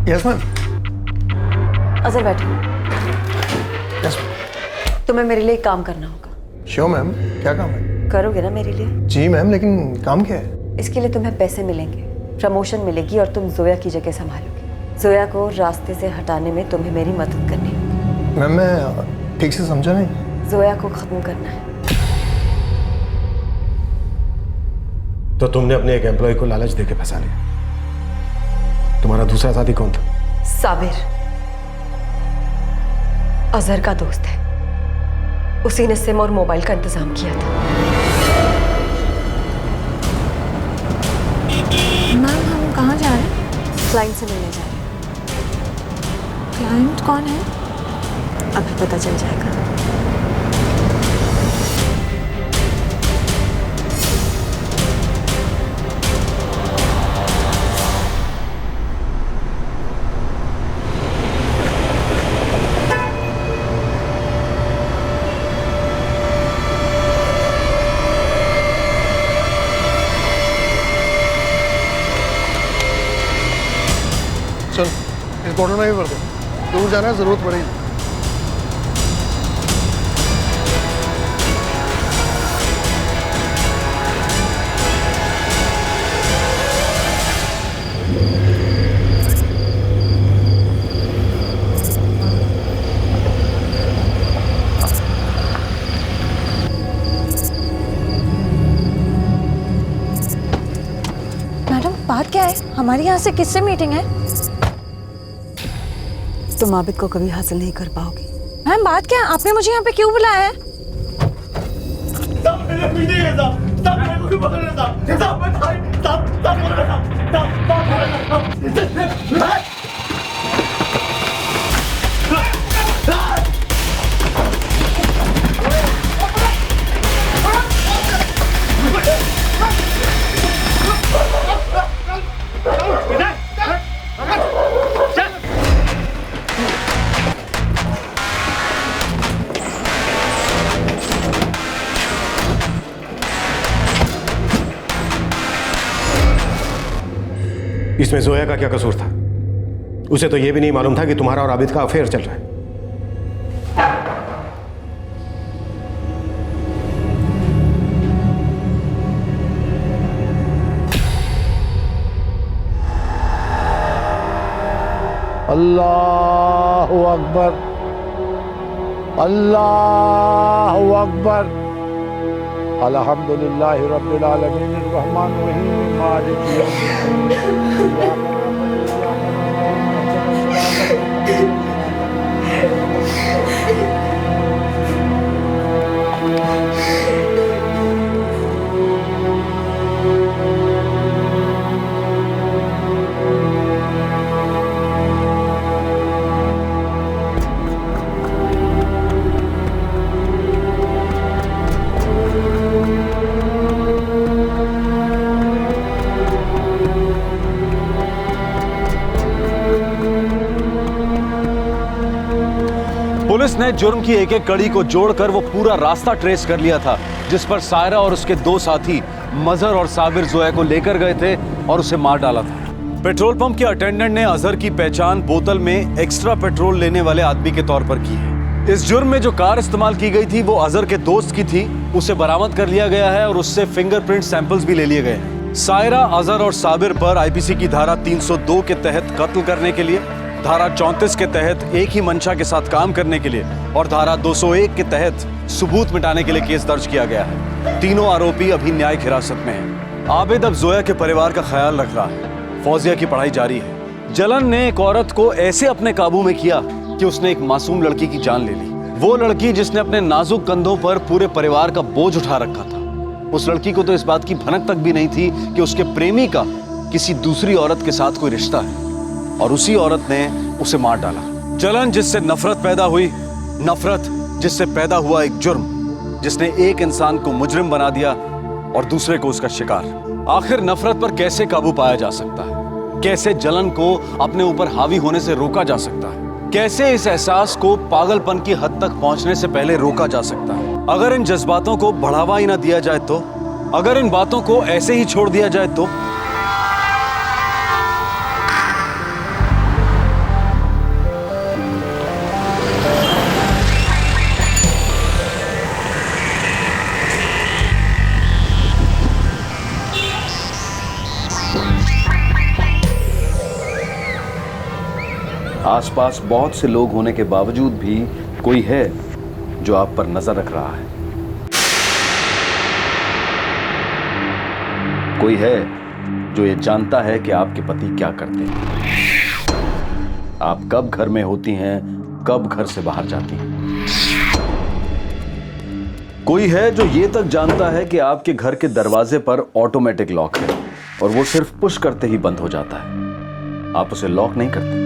Yes ma'am. अजहर बैठो। यस। तुम्हें मेरे लिए एक काम करना होगा। श्योर मैम, क्या काम है? करोगे ना मेरे लिए? जी मैम, लेकिन काम क्या है? इसके लिए तुम्हें पैसे मिलेंगे, प्रमोशन मिलेगी और तुम जोया की जगह संभालोगे। जोया को रास्ते से हटाने में तुम्हें मेरी मदद करनी होगी। मैम, मैं ठीक से समझा नहीं। जोया को खत्म करना है। तो तुमने अपने एक एम्प्लॉय को लालच देके फंसा लिया। तुम्हारा दूसरा साथी कौन था? साबिर, अजहर का दोस्त है। उसी ने सिम और मोबाइल का इंतजाम किया था। मैम, हम कहाँ जा रहे हैं? क्लाइंट से मिलने जा रहे हैं। क्लाइंट कौन है? अभी पता चल जाएगा। हेडक्वार्टर में भी भर दो, दूर जाना है, जरूरत पड़ेगी। बात क्या है? हमारी यहाँ से किससे मीटिंग है? तुम आबिद को कभी हासिल नहीं कर पाओगी। मैम बात क्या है? आपने मुझे यहाँ पे क्यों बुलाया है? इसमें जोया का क्या कसूर था? उसे तो यह भी नहीं मालूम था कि तुम्हारा और आबिद का अफेयर चल रहा है। अल्लाहु अकबर, अल्लाहु अकबर। अल्हम्दुलिल्लाहि रब्बिल आलमीन अर्रहमानिर रहीम मालिकि यौमिद्दीन। पुलिस ने जुर्म की एक एक कड़ी को जोड़कर वो पूरा रास्ता ट्रेस कर लिया था जिस पर सायरा और उसके दो साथी मजहर और साबिर जोया को लेकर गए थे और उसे मार डाला था। पेट्रोल पंप के अटेंडेंट ने अजहर की पहचान बोतल में एक्स्ट्रा पेट्रोल लेने वाले आदमी के तौर पर की है। इस जुर्म में जो कार इस्तेमाल की गई थी वो अजहर के दोस्त की थी, उसे बरामद कर लिया गया है और उससे फिंगरप्रिंट सैंपल्स भी ले लिए गए हैं। सायरा, अजहर और साबिर पर आईपीसी की धारा 302 के तहत कत्ल करने के लिए, धारा 34 के तहत एक ही मंशा के साथ काम करने के लिए और धारा 201 के तहत सबूत मिटाने के लिए केस दर्ज किया गया है। तीनों आरोपी अभी न्यायिक हिरासत में हैं। आबिद अब जोया के परिवार का ख्याल रख रहा है। फौजिया की पढ़ाई जारी है। जलन ने एक औरत को ऐसे अपने काबू में किया कि उसने एक मासूम लड़की की जान ले ली। वो लड़की जिसने अपने नाजुक कंधों पर पूरे परिवार का बोझ उठा रखा था। उस लड़की को तो इस बात की भनक तक भी नहीं थी कि उसके प्रेमी का किसी दूसरी औरत के साथ कोई रिश्ता है और उसी औरत ने उसे मार डाला। जलन जिससे नफरत पैदा हुई, नफरत जिससे पैदा हुआ एक जुर्म जिसने एक इंसान को मुजरिम बना दिया और दूसरे को उसका शिकार। आखिर नफरत पर कैसे काबू पाया जा सकता है? कैसे जलन को अपने ऊपर हावी होने से रोका जा सकता है? कैसे इस एहसास को पागलपन की हद तक पहुंचने से पहले रोका जा सकता है? अगर इन जज्बातों को बढ़ावा ही ना दिया जाए तो, अगर इन बातों को ऐसे ही छोड़ दिया जाए तो? आसपास बहुत से लोग होने के बावजूद भी कोई है जो आप पर नजर रख रहा है। कोई है जो ये जानता है कि आपके पति क्या करते हैं, आप कब घर में होती हैं, कब घर से बाहर जाती हैं। कोई है जो ये तक जानता है कि आपके घर के दरवाजे पर ऑटोमेटिक लॉक है और वो सिर्फ पुश करते ही बंद हो जाता है, आप उसे लॉक नहीं करते।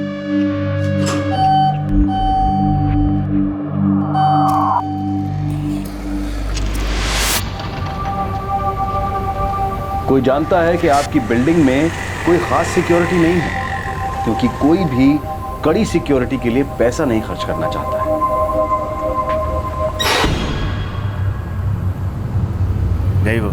कोई जानता है कि आपकी बिल्डिंग में कोई खास सिक्योरिटी नहीं है क्योंकि कोई भी कड़ी सिक्योरिटी के लिए पैसा नहीं खर्च करना चाहता है। गई वो।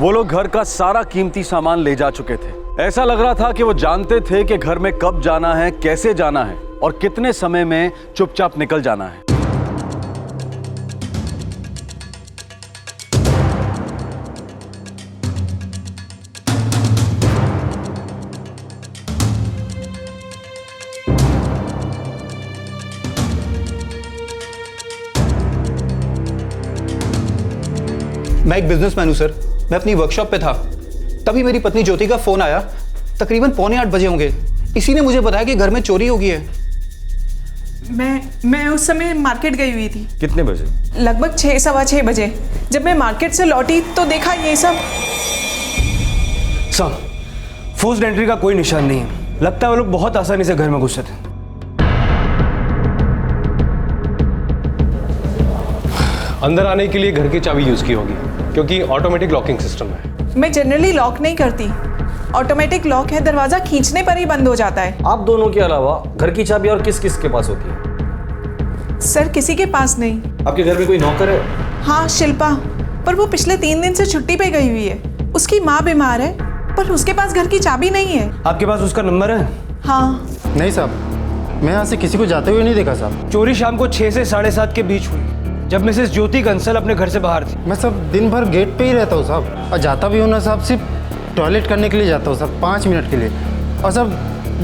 वो लोग घर का सारा कीमती सामान ले जा चुके थे। ऐसा लग रहा था कि वो जानते थे कि घर में कब जाना है, कैसे जाना है और कितने समय में चुपचाप निकल जाना है। मैं एक बिजनेसमैन हूं सर। मैं अपनी वर्कशॉप पे था, तभी मेरी पत्नी ज्योति का फोन आया। तकरीबन 7:45 बजे होंगे। इसी ने मुझे बताया कि घर में चोरी हो गई है। मैं उस समय मार्केट गई हुई थी। कितने बजे? लगभग 6, सवा 6 बजे। जब मैं मार्केट से लौटी तो देखा ये सब। सर, फोर्स्ड एंट्री का कोई निशान नहीं है। लगता है वो लोग बहुत आसानी से घर में घुसे थे। अंदर आने के लिए घर की चाबी यूज की होगी, क्योंकि ऑटोमेटिक लॉकिंग सिस्टम है। मैं जनरली लॉक नहीं करती। ऑटोमेटिक लॉक है, दरवाजा खींचने पर ही बंद हो जाता है। आप दोनों के अलावा घर की चाबी और किस किस के पास होती है? सर, किसी के पास नहीं। आपके घर में कोई नौकर है? हाँ, शिल्पा, पर वो पिछले 3 दिन से छुट्टी पे गई हुई है। उसकी माँ बीमार है, पर उसके पास घर की चाबी नहीं है। आपके पास उसका नंबर है? हाँ। नहीं साहब, मैं यहाँ से किसी को जाते हुए नहीं देखा साहब। चोरी शाम को 6 से 7:30 के बीच हुई, जब मिसेस ज्योति कंसल अपने घर से बाहर थी। मैं सब दिन भर गेट पे ही रहता हूँ साहब, और जाता भी हूँ ना साहब, सिर्फ टॉयलेट करने के लिए जाता हूँ साहब, 5 मिनट के लिए, और सब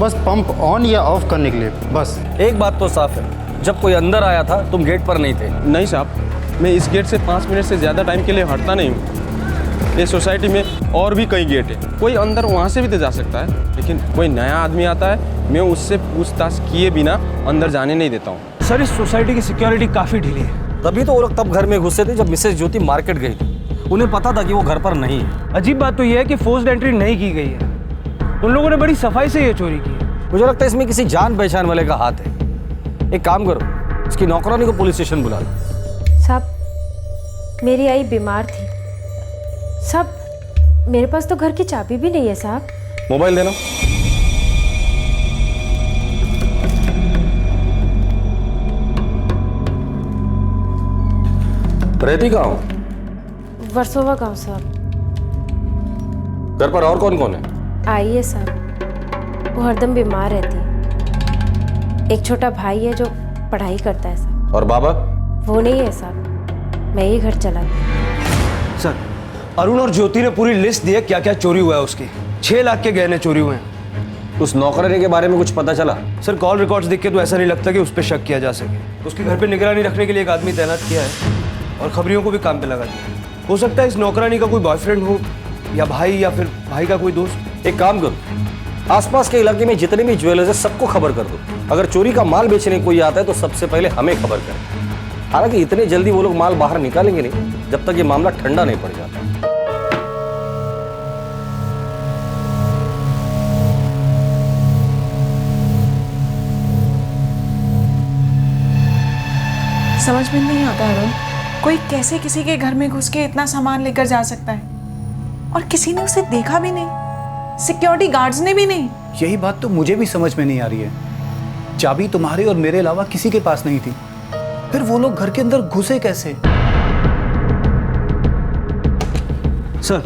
बस पंप ऑन या ऑफ करने के लिए बस। एक बात तो साफ है, जब कोई अंदर आया था तुम गेट पर नहीं थे। नहीं साहब, मैं इस गेट से 5 मिनट से ज़्यादा टाइम के लिए हटता नहीं हूँ। ये सोसाइटी में और भी कई गेट है, कोई अंदर वहाँ से भी तो जा सकता है, लेकिन कोई नया आदमी आता है, मैं उससे पूछताछ किए बिना अंदर जाने नहीं देता हूँ। सर, इस सोसाइटी की सिक्योरिटी काफ़ी ढीली है। तभी तो वो लोग तब घर में घुसे थे जब मिसेस ज्योति मार्केट गई थी। उन्हें पता था कि वो घर पर नहीं है। अजीब बात तो यह है कि फोर्स्ड एंट्री नहीं की गई है। उन लोगों ने बड़ी सफाई से ये चोरी की है। मुझे लगता है इसमें किसी जान पहचान वाले का हाथ है। एक काम करो, इसकी नौकरानी को पुलिस स्टेशन बुला लो। साहब, मेरी आई बीमार थी। साहब, मेरे पास तो घर की चाबी भी नहीं है साहब। मोबाइल देना। रहती कहाँ हो? वर्सोवा गांव साहब। घर पर और कौन कौन है? आई है साहब, वो हरदम बीमार रहती है। एक छोटा भाई है जो पढ़ाई करता है साहब। और बाबा? वो नहीं है साहब, मैं ही घर चला गया। सर, अरुण और ज्योति ने पूरी लिस्ट दी है क्या क्या चोरी हुआ है उसकी। 6 लाख के गहने चोरी हुए हैं। उस नौकरानी के बारे में कुछ पता चला? सर, कॉल रिकॉर्ड्स देख के तो ऐसा नहीं लगता कि उस पर शक किया जा सके। उसके घर पे निगरानी रखने के लिए एक आदमी तैनात किया है और खबरियों को भी काम पे लगा दिया। हो सकता है इस नौकरानी का कोई बॉयफ्रेंड हो, या भाई, या फिर भाई का कोई दोस्त। एक काम करो, आसपास के इलाके में जितने भी ज्वेलर्स है सबको खबर कर दो। अगर चोरी का माल बेचने कोई आता है तो सबसे पहले हमें खबर करें। हालांकि इतने जल्दी वो लोग माल बाहर निकालेंगे नहीं जब तक ये मामला ठंडा नहीं पड़ जाता। समझ में नहीं आता अरुण, कोई कैसे किसी के घर में घुस के इतना सामान लेकर जा सकता है, और किसी ने उसे देखा भी नहीं, सिक्योरिटी गार्ड्स ने भी नहीं। यही बात तो मुझे भी समझ में नहीं आ रही है। चाबी तुम्हारे और मेरे अलावा किसी के पास नहीं थी, फिर वो लोग घर के अंदर घुसे कैसे? सर,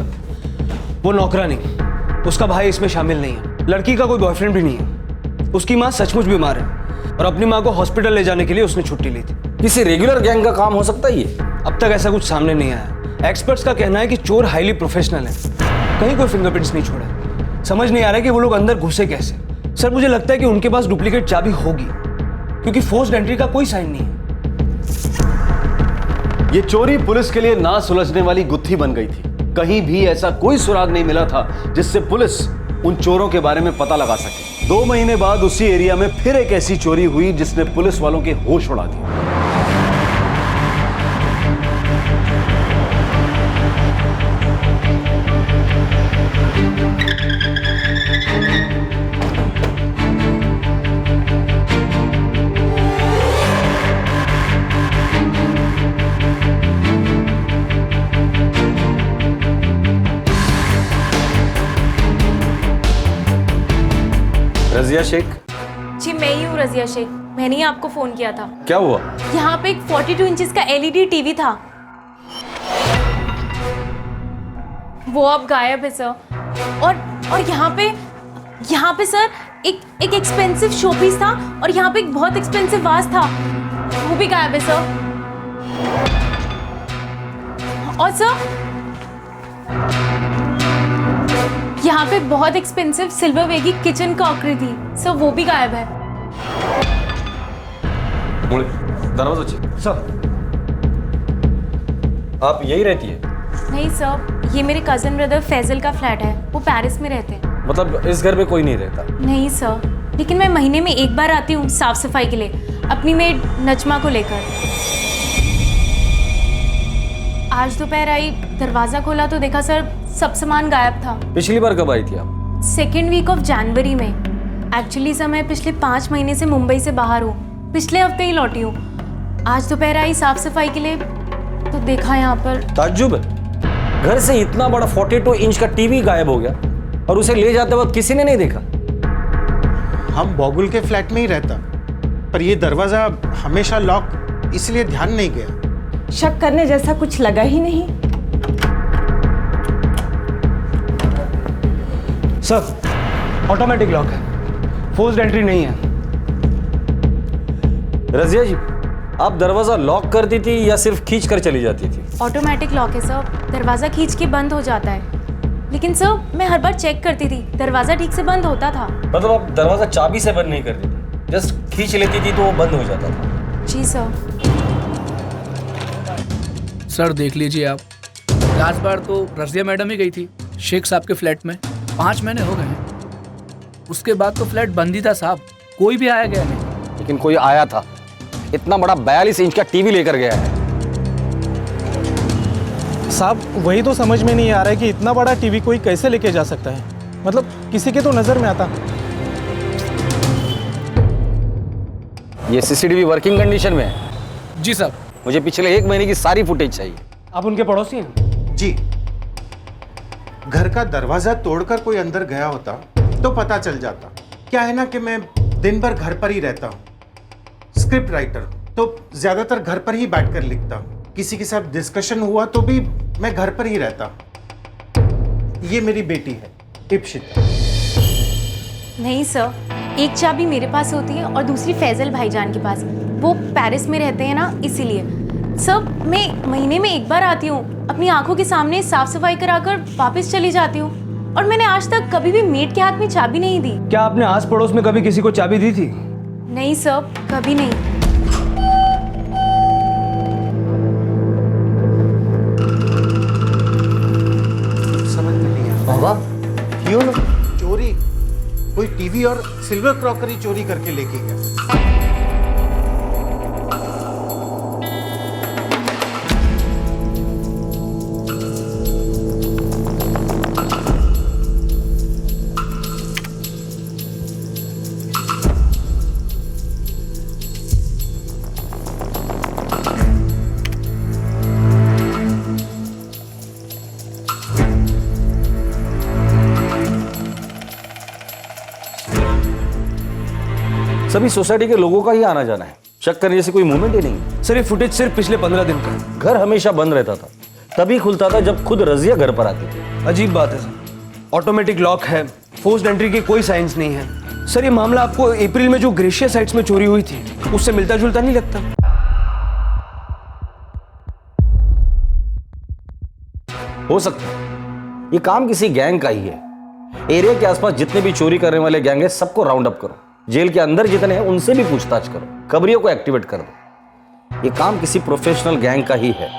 वो नौकरानी, उसका भाई इसमें शामिल नहीं है। लड़की का कोई बॉयफ्रेंड भी नहीं है। उसकी माँ सचमुच बीमार है और अपनी माँ को हॉस्पिटल ले जाने के लिए उसने छुट्टी ली थी। किसी रेगुलर गैंग का काम हो सकता है ये? अब तक ऐसा कुछ सामने नहीं आया। एक्सपर्ट्स का कहना है कि चोर हाईली प्रोफेशनल है, कहीं कोई फिंगरप्रिंट्स नहीं छोड़ा। समझ नहीं आ रहा है कि वो लोग अंदर घुसे कैसे। सर, मुझे लगता है कि उनके पास डुप्लीकेट चाबी होगी, क्योंकि फोर्स्ड एंट्री का कोई साइन नहीं है। ये चोरी पुलिस के लिए ना सुलझने वाली गुत्थी बन गई थी। कहीं भी ऐसा कोई सुराग नहीं मिला था जिससे पुलिस उन चोरों के बारे में पता लगा सके। 2 महीने बाद उसी एरिया में फिर एक ऐसी चोरी हुई जिसने पुलिस वालों के होश उड़ा दिए। रजिया शेख? जी, मैं ही हूँ रजिया शेख। मैंने ही आपको फोन किया था। क्या हुआ? यहाँ पे एक 42 इंचेस का LED टीवी था। वो अब गायब है सर। और यहाँ पे सर एक एक्सपेंसिव शोपीस था और यहाँ पे एक बहुत एक्सपेंसिव वाज था, वो भी गायब है सर। और सर यहाँ पे बहुत एक्सपेंसिव सिल्वर वे की किचन क्रॉकरी थी सर, वो भी गायब है। दरवाजा चेक। सर आप यही रहती है? नहीं सर, ये मेरे कजन ब्रदर फैजल का फ्लैट है, वो पेरिस में रहते हैं। मतलब इस घर में कोई नहीं रहता? नहीं सर, लेकिन मैं महीने में एक बार आती हूँ साफ सफाई के लिए अपनी मेड नजमा को लेकर। आज दोपहर आई, दरवाजा खोला तो देखा सर सब सामान गायब था। पिछली बार कब आई थी आप? 2nd वीक ऑफ जनवरी में। एक्चुअली सर मैं पिछले 5 महीने से मुंबई से बाहर हूँ, पिछले हफ्ते ही लौटी हूँ। आज दोपहर आई साफ सफाई के लिए तो देखा यहाँ पर। ताज्जुब है, घर से इतना बड़ा 42 इंच का टीवी गायब हो गया और उसे ले जाते वक्त किसी ने नहीं देखा। हम बॉगुल के फ्लैट में ही रहता, पर ये दरवाजा हमेशा लॉक, इसलिए ध्यान नहीं गया। शक करने जैसा कुछ लगा ही नहीं। सर ऑटोमेटिक लॉक है, फोर्स्ड एंट्री नहीं है। रजिया जी, आप दरवाजा लॉक करती थी या सिर्फ खींच कर चली जाती थी? ऑटोमेटिक लॉक है सर, दरवाजा खींच के बंद हो जाता है। लेकिन सर मैं हर बार चेक करती थी, दरवाजा ठीक से बंद होता था। मतलब आप दरवाजा चाबी से बंद नहीं करती थी, जस्ट खींच लेती थी तो वो बंद हो जाता था? जी सर। सर देख लीजिए आप, लास्ट बार तो रजिया मैडम ही गई थी शेख साहब के फ्लैट में, 5 महीने हो गए। उसके बाद तो फ्लैट बंद ही था साहब, कोई भी आया गया नहीं। लेकिन कोई आया था, इतना बड़ा 42 इंच का टीवी लेकर गया है। साहब वही तो समझ में नहीं आ रहा है कि इतना बड़ा टीवी कोई कैसे लेके जा सकता है, मतलब किसी के तो नजर में आता। ये सीसीटीवी वर्किंग कंडीशन में है? जी साहब। मुझे पिछले 1 महीने की सारी फुटेज चाहिए। आप उनके पड़ोसी हैं? जी। घर का दरवाजा तोड़कर कोई अंदर गया होता तो पता चल जाता। क्या है ना कि मैं दिन भर घर पर ही रहता हूँ, स्क्रिप्ट राइटर, तो ज्यादातर घर पर ही बैठकर लिखता हूँ। किसी के साथ डिस्कशन हुआ तो भी मैं घर पर ही रहता। ये मेरी बेटी है इप्शिता। नहीं सर, एक चाबी मेरे पास होती है और दूसरी फैजल भाईजान के पास, वो पेरिस में रहते हैं ना, इसीलिए। सर मैं महीने में एक बार आती हूँ, अपनी आंखों के सामने साफ सफाई कराकर वापस चली जाती हूँ, और मैंने आज तक कभी भी मेड के हाथ में चाबी नहीं दी। क्या आपने आस पड़ोस में कभी किसी को चाबी दी थी? नहीं सर, कभी नहीं। समझ में नहीं आया। बाबा क्यों ना चोरी, कोई टीवी और सिल्वर क्रॉकरी चोरी करके लेके गया। सभी सोसाइटी के लोगों का ही आना जाना है, शक करने जैसे कोई मूवमेंट ही नहीं। सर ये फुटेज सिर्फ पिछले 15 दिन का है। घर हमेशा बंद रहता था, तभी खुलता था जब खुद रजिया घर पर आती थी। अजीब बात है सर, ऑटोमेटिक लॉक है, फोर्स्ड एंट्री की कोई साइंस नहीं है। सर ये मामला आपको अप्रैल में जो ग्रेशिया साइट्स में चोरी हुई थी उससे मिलता जुलता नहीं लगता? हो सकता है ये काम किसी गैंग का ही है। एरिया के आसपास जितने भी चोरी करने वाले गैंग है सबको राउंड अप करो, जेल के अंदर जितने हैं उनसे भी पूछताछ करो, खबरियों को एक्टिवेट कर दो। ये काम किसी प्रोफेशनल गैंग का ही है।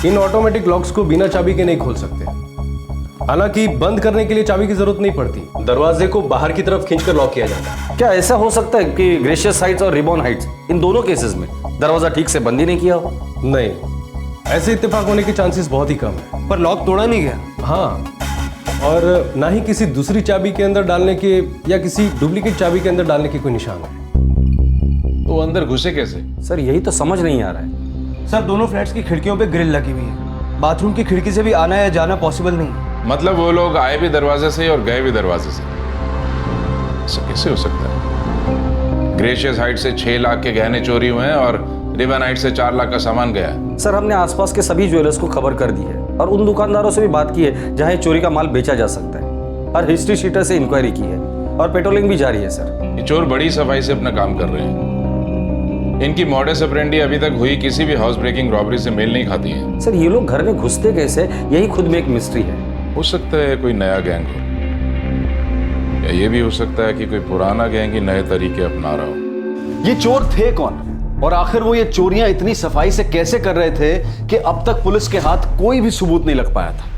इन ऑटोमेटिक लॉक्स को बिना चाबी के नहीं खोल सकते। हालांकि बंद करने के लिए चाबी की जरूरत नहीं पड़ती, दरवाजे को बाहर की तरफ खींचकर लॉक किया जाता है। क्या ऐसा हो सकता है कि ग्रेशियस हाइट्स और रिबॉन हाइट्स इन दोनों केसेस में दरवाजा ठीक से बंद ही नहीं किया हो? नहीं, ऐसे इत्तेफाक होने के चांसेस बहुत ही कम है। पर लॉक तोड़ा नहीं गया। हाँ, और ना ही किसी दूसरी चाबी के अंदर डालने के या किसी डुप्लीकेट चाबी के अंदर डालने के कोई निशान है। तो अंदर घुसे कैसे? सर यही तो समझ नहीं आ रहा है। सर दोनों फ्लैट्स की खिड़कियों पे ग्रिल लगी हुई है, बाथरूम की खिड़की से भी आना या जाना पॉसिबल नहीं है। मतलब वो लोग आए भी दरवाजे से और गए भी दरवाजे से। ऐसा कैसे हो सकता है? ग्रेशियस हाइट से 6 लाख के गहने चोरी हुए हैं और रिबन हाइट से 4 लाख का सामान गया है। सर हमने आसपास के सभी ज्वेलर्स को खबर कर दी है और उन दुकानदारों से भी बात की है जहां चोरी का माल बेचा जा सकता है, और हिस्ट्री शीटर से इंक्वायरी की है और पेट्रोलिंग भी जारी है। सर ये चोर बड़ी सफाई से अपना काम कर रहे हैं। इनकी मॉडस ऑपरेंडी अभी तक हुई किसी भी हाउस ब्रेकिंग रॉबरी से मेल नहीं खाती है। सर ये लोग घर में घुसते कैसे, यही खुद में एक मिस्ट्री है। हो सकता है कोई नया गैंग हो, या ये भी हो सकता है कि कोई पुराना गैंग ही नए तरीके अपना रहा हो। ये चोर थे कौन, और आखिर वो ये चोरियां इतनी सफाई से कैसे कर रहे थे कि अब तक पुलिस के हाथ कोई भी सबूत नहीं लग पाया था?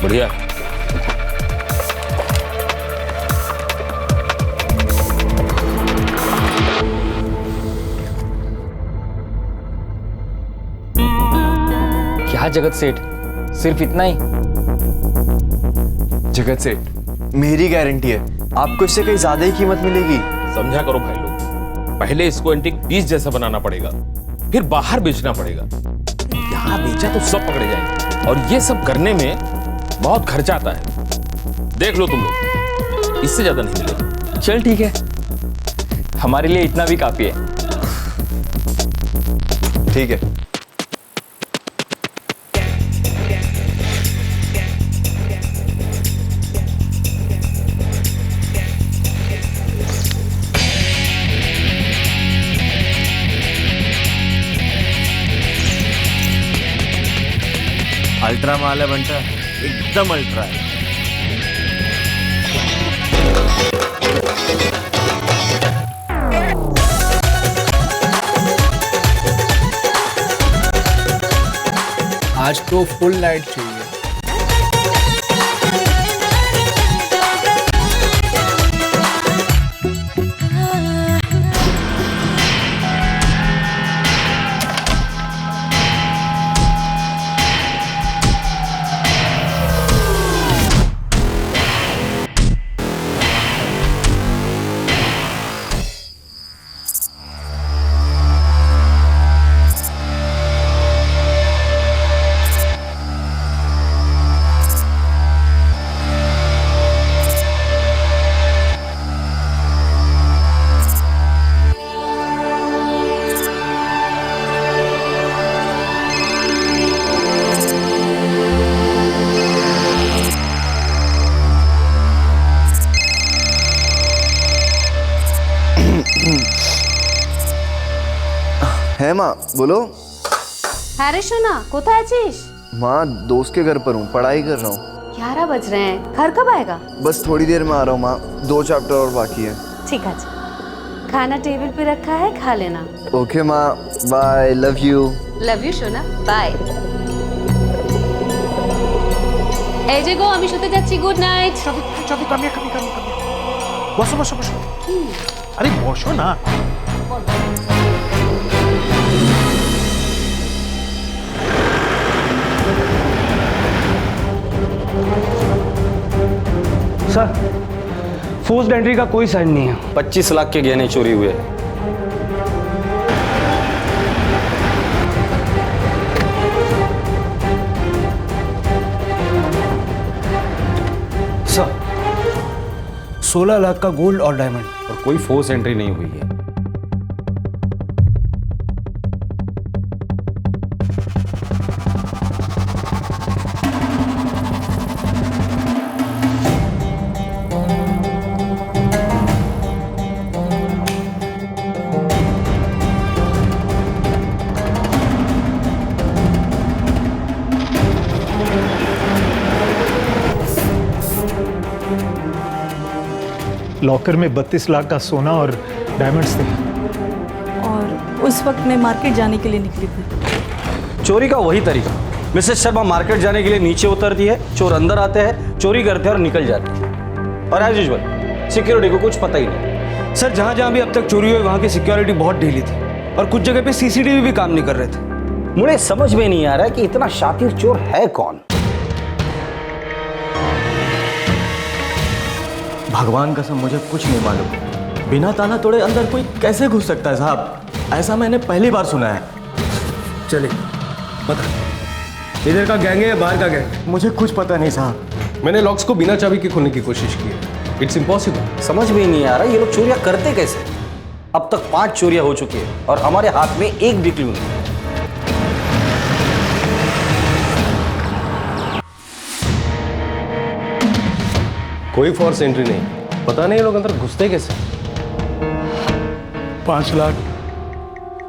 बढ़िया। क्या जगत सेठ, सिर्फ इतना ही? जगत सेठ, मेरी गारंटी है आपको इससे कहीं ज्यादा ही कीमत मिलेगी। समझा करो भाई लोग, पहले इसको एंटीक पीस जैसा बनाना पड़ेगा, फिर बाहर बेचना पड़ेगा। यहाँ बेचा तो सब पकड़े जाएंगे, और ये सब करने में बहुत खर्चा आता है। देख लो तुम लोग, इससे ज्यादा नहीं मिलेगा। चल ठीक है, हमारे लिए इतना भी काफी है। ठीक है। अल्ट्रा माल है बंटा, एकदम अल्ट्रा है। आज तो फुल लाइट चाहिए। है माँ, बोलो। अरे शोना, कोথায় আছিস? माँ, दोस्त के घर पर हूँ, पढ़ाई कर रहा हूँ। 11 बज रहे हैं, घर कब आएगा? बस थोड़ी देर में आ रहा हूँ माँ, 2 चैप्टर और बाकी है। ठीक है, खाना टेबल पे रखा है, खा लेना। ओके माँ, bye, love you. Love you शोना, बाय। এই যে গো, আমি শুতে যাচ্ছি, গুড নাইট। চলো কামিয়া বসো বসো বসো। আরে বসো না। सर फोर्स्ड एंट्री का कोई साइन नहीं है। 25 लाख के गहने चोरी हुए। सर 16 लाख का गोल्ड और डायमंड। और कोई फोर्स एंट्री नहीं हुई है। लॉकर में 32 लाख का सोना और डायमंड्स थे। और उस वक्त मैं मार्केट जाने के लिए निकली थी। चोरी का वही तरीका। मिसेस शर्मा मार्केट जाने के लिए नीचे उतरती है, चोर अंदर आते हैं, चोरी करते हैं और निकल जाते हैं। और एज यूजुअल सिक्योरिटी को कुछ पता ही नहीं। सर जहाँ जहाँ भी अब तक चोरी हुई वहाँ की सिक्योरिटी बहुत ढीली थी और कुछ जगह पे सीसीटीवी भी काम नहीं कर रहे थे। मुझे समझ में नहीं आ रहा है कि इतना शातिर चोर है कौन। भगवान कसम मुझे कुछ नहीं मालूम। बिना ताला तोड़े अंदर कोई कैसे घुस सकता है साहब? ऐसा मैंने पहली बार सुना है। चलिए बता, इधर का गैंग है या बाहर का गैंग? मुझे कुछ पता नहीं साहब। मैंने लॉक्स को बिना चाबी के खोलने की कोशिश की है। It's impossible. समझ में नहीं आ रहा ये लोग चोरियां करते कैसे। अब तक 5 चोरियां हो चुकी है और हमारे हाथ में एक भी क्लू नहीं। कोई फोर्स एंट्री नहीं। पता नहीं ये लोग अंदर घुसते कैसे। 5 लाख,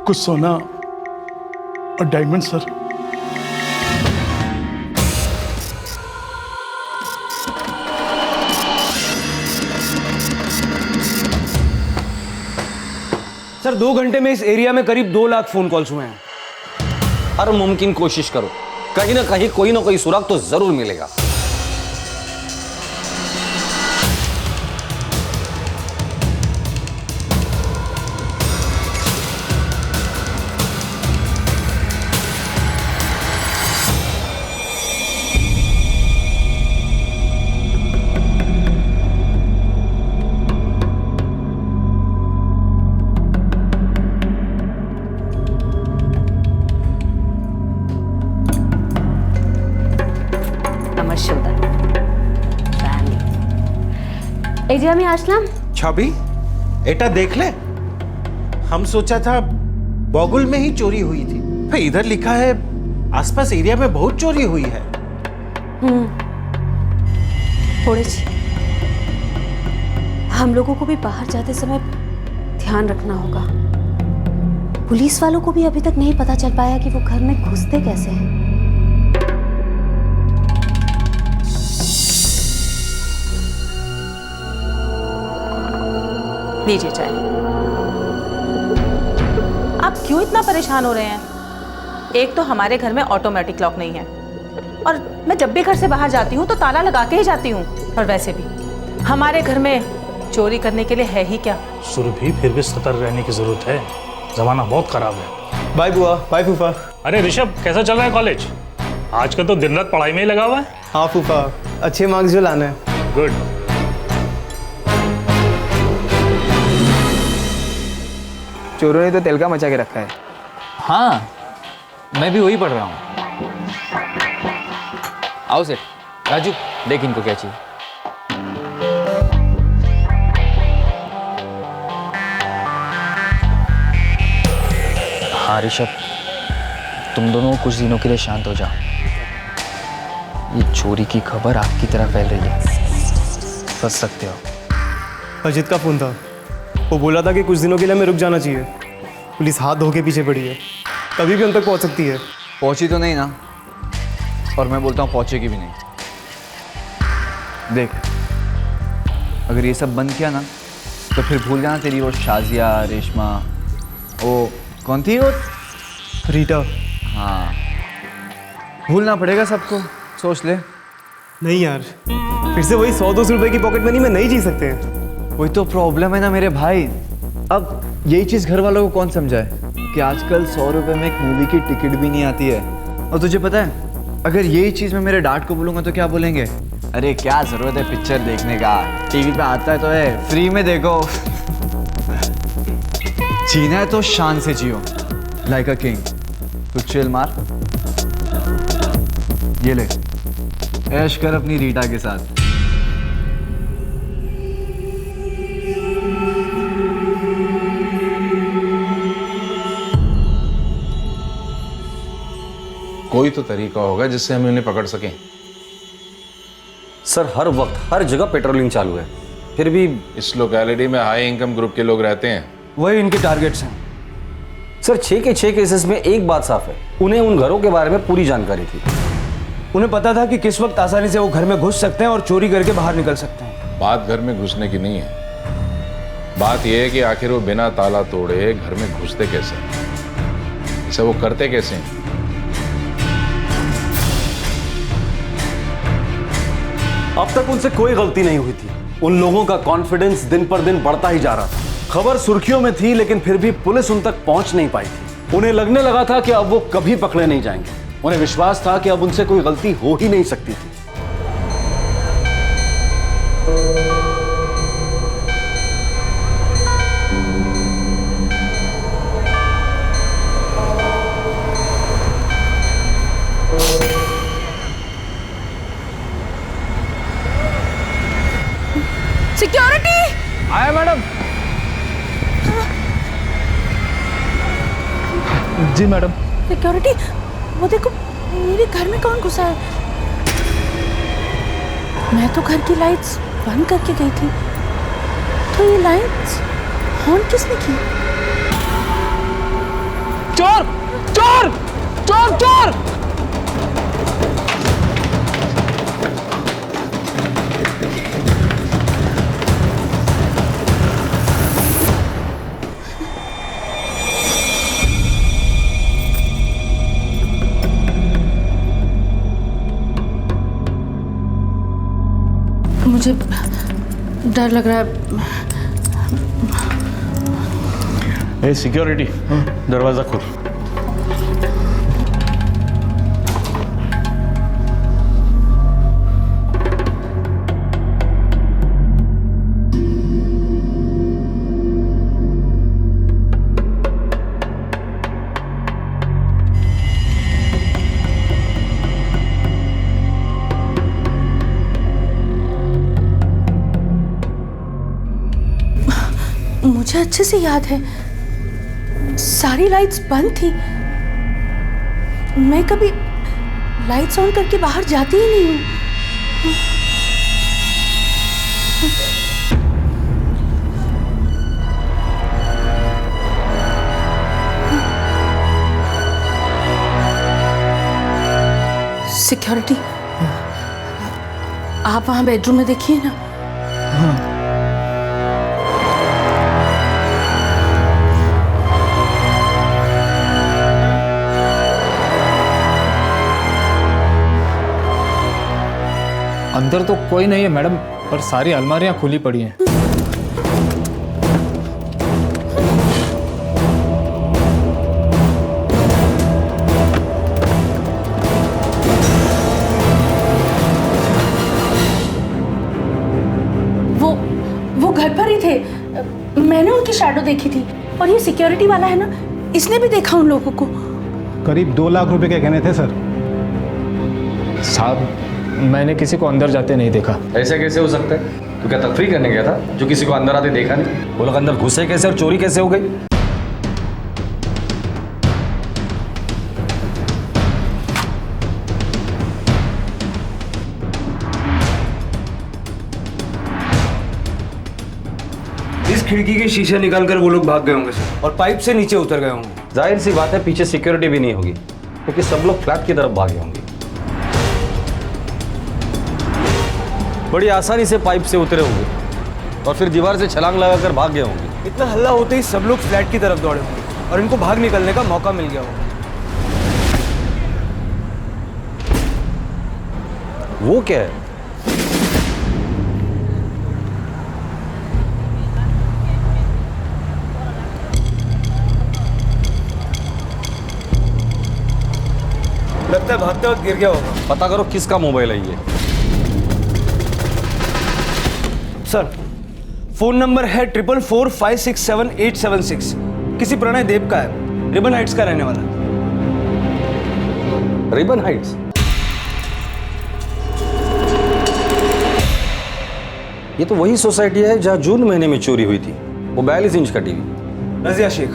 कुछ सोना और डायमंड सर। सर 2 घंटे में इस एरिया में करीब 2 लाख फोन कॉल्स हुए हैं। हर मुमकिन कोशिश करो, कहीं ना कहीं कोई ना कोई सुराग तो जरूर मिलेगा। एजिया आसलाम छवि एटा देख ले। हम सोचा था बॉगुल में ही चोरी हुई थी, भाई इधर लिखा है आसपास एरिया में बहुत चोरी हुई है। थोड़ी सी हम लोगों को भी बाहर जाते समय ध्यान रखना होगा। पुलिस वालों को भी अभी तक नहीं पता चल पाया कि वो घर में घुसते कैसे हैं। लीजिए चाय। आप क्यों इतना परेशान हो रहे हैं? एक तो हमारे घर में ऑटोमेटिक लॉक नहीं है और मैं जब भी घर से बाहर जाती हूँ तो ताला लगा के ही जाती हूँ। और वैसे भी हमारे घर में चोरी करने के लिए है ही क्या। सुरभि फिर भी सतर्क रहने की जरूरत है, जमाना बहुत खराब है। बाय बुआ, बाय फूफा। अरे ऋषभ, कैसा चल रहा है कॉलेज? आजकल तो दिन रात पढ़ाई में ही लगा हुआ है। हाँ फूफा, अच्छे मार्क्स जो लाना है। गुड। चोरों ने तो तेल का मचा के रखा है। हाँ, मैं भी वही पढ़ रहा हूँ। आओ सेठ, राजू देख इनको क्या चाहिए। हाँ ऋषभ, तुम दोनों कुछ दिनों के लिए शांत हो जाओ। ये चोरी की खबर आग की तरह फैल रही है, फंस सकते हो। अजित का फोन था, वो बोला था कि कुछ दिनों के लिए हमें रुक जाना चाहिए। पुलिस हाथ धो के पीछे पड़ी है, कभी भी हम तक पहुंच सकती है। पहुंची तो नहीं ना, और मैं बोलता हूँ पहुंचेगी भी नहीं। देख, अगर ये सब बंद किया ना तो फिर भूल जाना तेरी वो शाजिया, रेशमा, वो कौन थी वो, रीटा। हाँ, भूलना पड़ेगा सबको, सोच ले। नहीं यार, फिर से वही 100-200 रुपए की पॉकेट मनी में नहीं जी सकते हैं। वही तो प्रॉब्लम है ना मेरे भाई। अब यही चीज़ घर वालों को कौन समझाए कि आजकल 100 रुपए में एक मूवी की टिकट भी नहीं आती है। और तुझे पता है, अगर यही चीज़ मैं मेरे डैड को बोलूँगा तो क्या बोलेंगे? अरे क्या ज़रूरत है पिक्चर देखने का, टीवी पे आता है तो है, फ्री में देखो। जीना है तो शान से जियो, लाइक अ किंग। तो चिल मार, ये ले, ऐश कर अपनी रीटा के साथ। कोई तो तरीका होगा जिससे हम उन्हें पकड़ सकें। सर हर वक्त हर जगह पेट्रोलिंग चालू है, फिर भी इस लोकेलिटी में हाई इनकम ग्रुप के लोग रहते हैं, वही इनके टारगेट्स हैं। सर 6 के 6 केसेस में एक बात साफ है, उन्हें उन घरों के बारे में पूरी जानकारी थी। उन्हें पता था कि किस वक्त आसानी से वो घर में घुस सकते हैं और चोरी करके बाहर निकल सकते हैं। बात घर में घुसने की नहीं है, बात यह है कि आखिर वो बिना ताला तोड़े घर में घुसते कैसे, इसे वो करते कैसे हैं? अब तक उनसे कोई गलती नहीं हुई थी। उन लोगों का कॉन्फिडेंस दिन पर दिन बढ़ता ही जा रहा था। खबर सुर्खियों में थी, लेकिन फिर भी पुलिस उन तक पहुंच नहीं पाई थी। उन्हें लगने लगा था कि अब वो कभी पकड़े नहीं जाएंगे। उन्हें विश्वास था कि अब उनसे कोई गलती हो ही नहीं सकती थी। सिक्योरिटी आया मैडम। जी मैडम। सिक्योरिटी, वो देखो मेरे घर में कौन घुसा है। मैं तो घर की लाइट्स बंद करके गई थी, तो ये लाइट्स ऑन किसने की? चोर चोर चोर चोर! मुझे डर लग रहा है। ए सिक्योरिटी, दरवाजा खोल। मुझे अच्छे से याद है, सारी लाइट्स बंद थी। मैं कभी लाइट्स ऑन करके बाहर जाती ही नहीं हूँ। सिक्योरिटी, आप वहां बेडरूम में देखिए ना। अंदर तो कोई नहीं है मैडम, पर सारी अलमारियां खुली पड़ी हैं। वो घर पर ही थे। मैंने उनकी शैडो देखी थी। और ये सिक्योरिटी वाला है ना, इसने भी देखा उन लोगों को। करीब 2 लाख रुपए के गहने थे सर। साहब, मैंने किसी को अंदर जाते नहीं देखा। ऐसे कैसे हो सकता है? तो क्या तफरी करने गया था जो किसी को अंदर आते देखा नहीं? वो लोग अंदर घुसे कैसे और चोरी कैसे हो गई? इस खिड़की के शीशे निकालकर वो लोग भाग गए होंगे सर, और पाइप से नीचे उतर गए होंगे। जाहिर सी बात है पीछे सिक्योरिटी भी नहीं होगी, क्योंकि सब लोग फ्लैट की तरफ भागे होंगे। बड़ी आसानी से पाइप से उतरे होंगे और फिर दीवार से छलांग लगाकर भाग गए होंगे। इतना हल्ला होते ही सब लोग फ्लैट की तरफ दौड़े होंगे और इनको भाग निकलने का मौका मिल गया होगा। वो क्या है? लगता है भागते वक्त गिर गया होगा। पता करो किसका मोबाइल है ये। सर, फोन नंबर है 444567876। किसी प्रणय देव का है, रिबन हाइट्स का रहने वाला। Ribbon Heights? ये तो वही सोसाइटी है जहां जून महीने में चोरी हुई थी। वो 42 इंच का टीवी। रजिया शेख,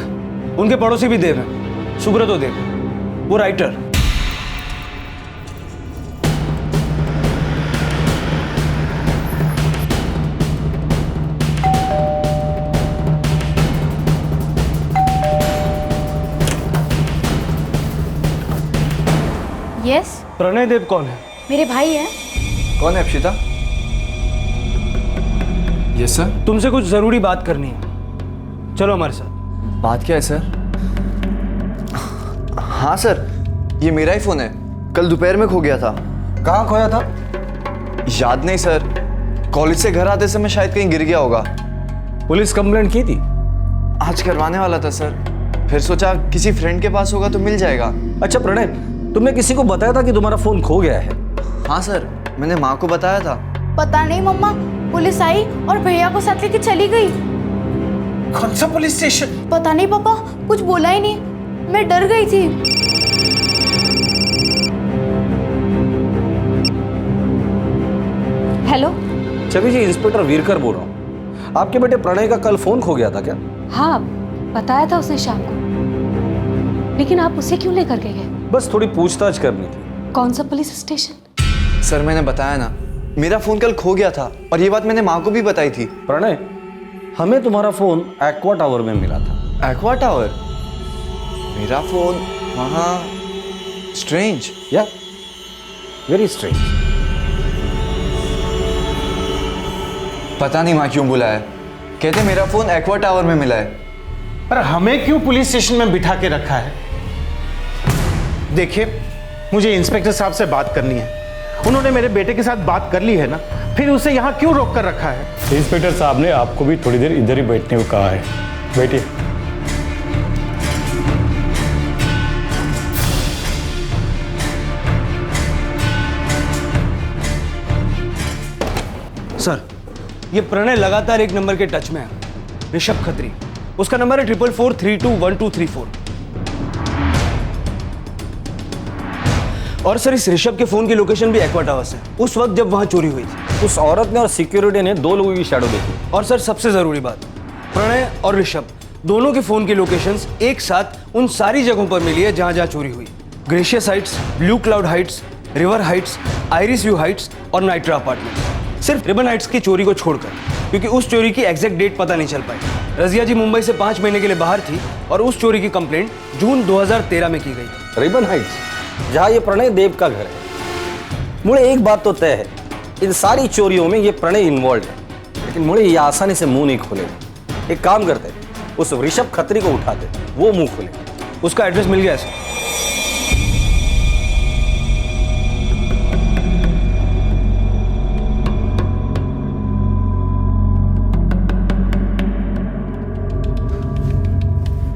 उनके पड़ोसी भी देव हैं, सुब्रतो देव, वो राइटर। यस। प्रणय देव कौन है? मेरे भाई हैं। कौन है अक्षिता? Yes sir. तुमसे कुछ जरूरी बात करनी है। चलो हमारे साथ। बात क्या है सर? हाँ सर, ये मेरा ही फोन है, कल दोपहर में खो गया था। कहाँ खोया था? याद नहीं सर, कॉलेज से घर आते समय शायद कहीं गिर गया होगा। पुलिस कंप्लेंट की थी? आज करवाने वाला था सर, फिर सोचा किसी फ्रेंड के पास होगा तो मिल जाएगा। अच्छा प्रणय, तुमने किसी को बताया था कि तुम्हारा फोन खो गया है? हाँ सर, मैंने माँ को बताया था। पता नहीं मम्मा, पुलिस आई और भैया को साथ लेके चली गई। कौन सा पुलिस स्टेशन? पता नहीं पापा, कुछ बोला ही नहीं, मैं डर गई थी। हेलो। छवि जी, इंस्पेक्टर वीरकर बोल रहा हूँ। आपके बेटे प्रणय का कल फोन खो गया था क्या? हाँ, बताया था उसने शाम को, लेकिन आप उसे क्यों लेकर के गए? बस थोड़ी पूछताछ करनी थी। कौन सा पुलिस स्टेशन? सर मैंने बताया ना, मेरा फोन कल खो गया था और ये बात मैंने माँ को भी बताई थी। प्रणय, हमें तुम्हारा फोन एक्वा टावर में मिला था। Aqua tower? मेरा फोन वहाँ? स्ट्रेंज। या वेरी स्ट्रेंज। पता नहीं माँ क्यों बुलाया, कहते मेरा फोन एक्वा टावर में मिला है। पर हमें क्यों पुलिस स्टेशन में बिठा के रखा है? देखिए, मुझे इंस्पेक्टर साहब से बात करनी है। उन्होंने मेरे बेटे के साथ बात कर ली है ना, फिर उसे यहाँ क्यों रोक कर रखा है? इंस्पेक्टर साहब ने आपको भी थोड़ी देर इधर ही बैठने को कहा है, बैठिए। सर, ये प्रणय लगातार एक नंबर के टच में है, ऋषभ खत्री। उसका नंबर है 4443212234। और सर, इस ऋषभ के फोन की लोकेशन भी एक्वा टावर से, उस वक्त जब वहां चोरी हुई थी। उस औरत ने और सिक्योरिटी ने 2 लोगों की शैडो देखी। और सर, सबसे जरूरी बात, प्रणय और ऋषभ दोनों के फोन की लोकेशंस एक साथ उन सारी जगहों पर मिली है जहां जहां चोरी हुई। Gracious Heights, Blue Cloud Heights, River Heights, Iris View Heights और नाइट्रा अपार्टमेंट। सिर्फ रिबन हाइट्स की चोरी को छोड़कर, क्योंकि उस चोरी की एग्जैक्ट डेट पता नहीं चल पाई। रजिया जी मुंबई से 5 महीने के लिए बाहर थी और उस चोरी की कंप्लेंट जून 2013 में की गई थी। रिबन हाइट्स, जहां ये प्रणय देव का घर है। मुझे एक बात तो तय है, इन सारी चोरियों में ये प्रणय इन्वॉल्व है, लेकिन मुझे ये आसानी से मुंह नहीं खोलेगा। एक काम करते, उस ऋषभ खत्री को उठाते, वो मुंह खोले। उसका एड्रेस मिल गया सर।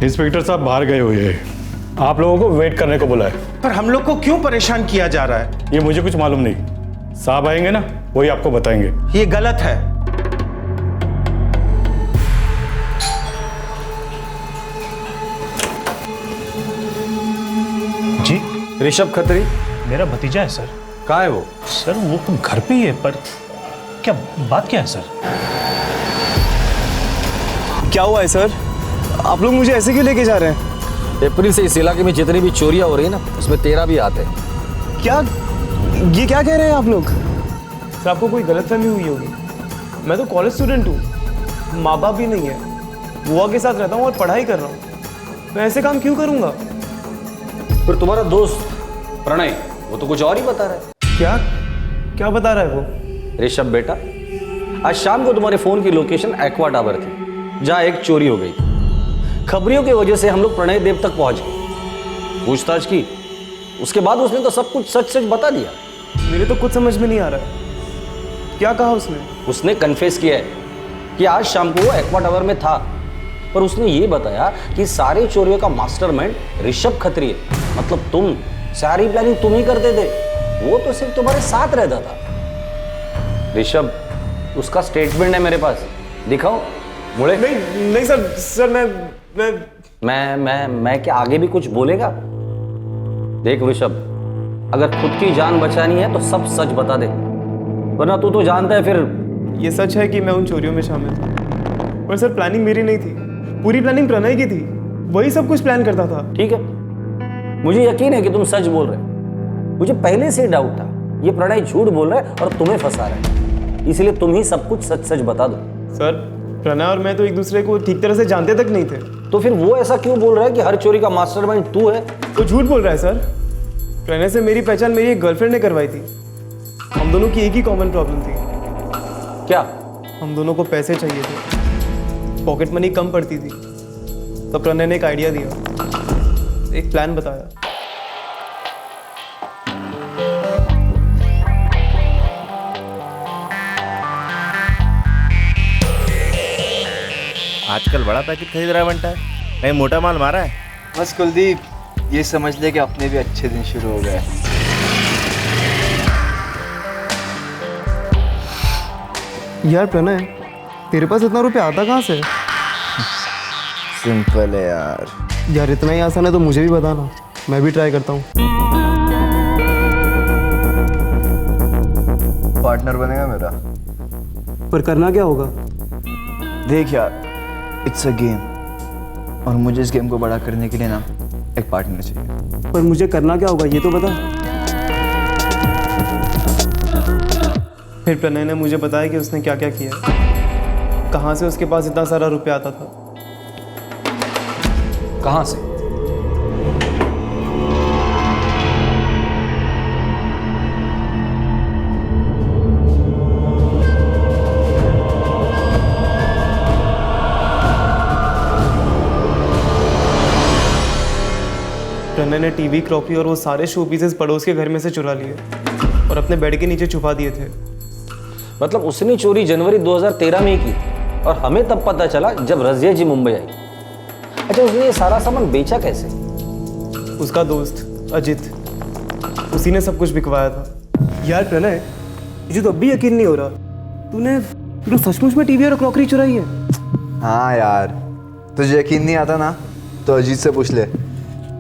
इंस्पेक्टर साहब बाहर गए हुए हैं, आप लोगों को वेट करने को बोला है। पर हम लोग को क्यों परेशान किया जा रहा है? ये मुझे कुछ मालूम नहीं, साहब आएंगे ना वही आपको बताएंगे। ये गलत है। जी, ऋषभ खत्री मेरा भतीजा है सर। कहाँ है वो? सर वो तो घर पे ही है, पर क्या बात क्या है सर? क्या हुआ है सर? आप लोग मुझे ऐसे क्यों लेके जा रहे हैं? अप्रैल से इस इलाके में जितनी भी चोरियां हो रही है ना, उसमें तेरा भी आते हैं। क्या ये क्या कह रहे हैं आप लोग? सर, आपको कोई गलतफहमी हुई होगी। मैं तो कॉलेज स्टूडेंट हूँ, माँ बाप भी नहीं है, बुआ के साथ रहता हूँ और पढ़ाई कर रहा हूँ। मैं ऐसे काम क्यों करूँगा? फिर तुम्हारा दोस्त प्रणय, वो तो कुछ और ही बता रहा है। क्या क्या बता रहा है वो? ऋषभ बेटा, आज शाम को तुम्हारे फोन की लोकेशन एक्वा टावर थी, जहाँ एक चोरी हो गई। खबरियों की वजह से हम लोग प्रणय देव तक पहुंच गए, पूछताछ की, उसके बाद उसने तो सब कुछ सच सच बता दिया। मेरे तो कुछ समझ में नहीं आ रहा है। क्या कहा उसने? उसने कन्फेस किया है कि आज शाम को वो एक्वा टावर में था, पर उसने ये बताया कि सारे चोरियों का मास्टरमाइंड ऋषभ खत्री है। मतलब तुम, सारी प्लानिंग तुम ही करते थे, वो तो सिर्फ तुम्हारे साथ रहता था। ऋषभ, उसका स्टेटमेंट है मेरे पास, दिखाओ। मुड़े। नहीं सर, मैं क्या आगे भी कुछ बोलेगा? देख ऋषभ, अगर खुद की जान बचानी है तो सब सच बता दे, वरना तू तो जानता है फिर। ये सच है कि मैं उन चोरियों में शामिल था, पर सर प्लानिंग मेरी नहीं थी, पूरी प्लानिंग प्रणय की थी, वही सब कुछ प्लान करता था। ठीक है, मुझे यकीन है कि तुम सच बोल रहे हो। मुझे पहले से डाउट था ये प्रणय झूठ बोल रहा है और तुम्हें फंसा रहा है, इसलिए तुम ही सब कुछ सच सच बता दो। सर, प्रणय और मैं तो एक दूसरे को ठीक तरह से जानते तक नहीं थे। तो फिर वो ऐसा क्यों बोल रहा है कि हर चोरी का मास्टरमाइंड तू है? वो झूठ बोल रहा है सर। प्रणय से मेरी पहचान मेरी एक गर्लफ्रेंड ने करवाई थी। हम दोनों की एक ही कॉमन प्रॉब्लम थी। क्या? हम दोनों को पैसे चाहिए थे, पॉकेट मनी कम पड़ती थी। तो प्रणय ने एक आइडिया दिया, एक प्लान बताया। आजकल बड़ा पैकेट खरीद रहा है बंटा, कहीं मोटा माल मारा है? बस कुलदीप, ये समझ ले कि अपने भी अच्छे दिन शुरू हो गए। यार प्रणय, तेरे पास इतना रुपया आता कहाँ से? सिंपल है यार। यार इतना ही आसान है तो मुझे भी बताना, मैं भी ट्राई करता हूँ। पार्टनर बनेगा मेरा। पर करना क्या होगा? देख यार, इट्स अ गेम, और मुझे इस गेम को बड़ा करने के लिए ना एक पार्टनर चाहिए। पर मुझे करना क्या होगा ये तो बता। फिर प्रणय ने मुझे बताया कि उसने क्या क्या किया, कहाँ से उसके पास इतना सारा रुपया आता था। कहाँ से? प्रणय ने टीवी, क्रॉकरी और वो सारे शो पीसेस पड़ोस के घर में से चुरा लिए और अपने बेड के नीचे छुपा दिए थे। मतलब उसने चोरी जनवरी 2013 में ही की और हमें तब पता चला जब रजिया जी मुंबई आई। अच्छा, उसने ये सारा सामान बेचा कैसे? उसका दोस्त अजित, उसी ने सब कुछ बिकवाया था। यार प्रणय, मुझे तो अब भी यकीन नहीं हो रहा, तूने सचमुच में टीवी और क्रॉकरी चुराई है? हाँ यार, तुझे यकीन नहीं आता ना तो अजीत से पूछ ले,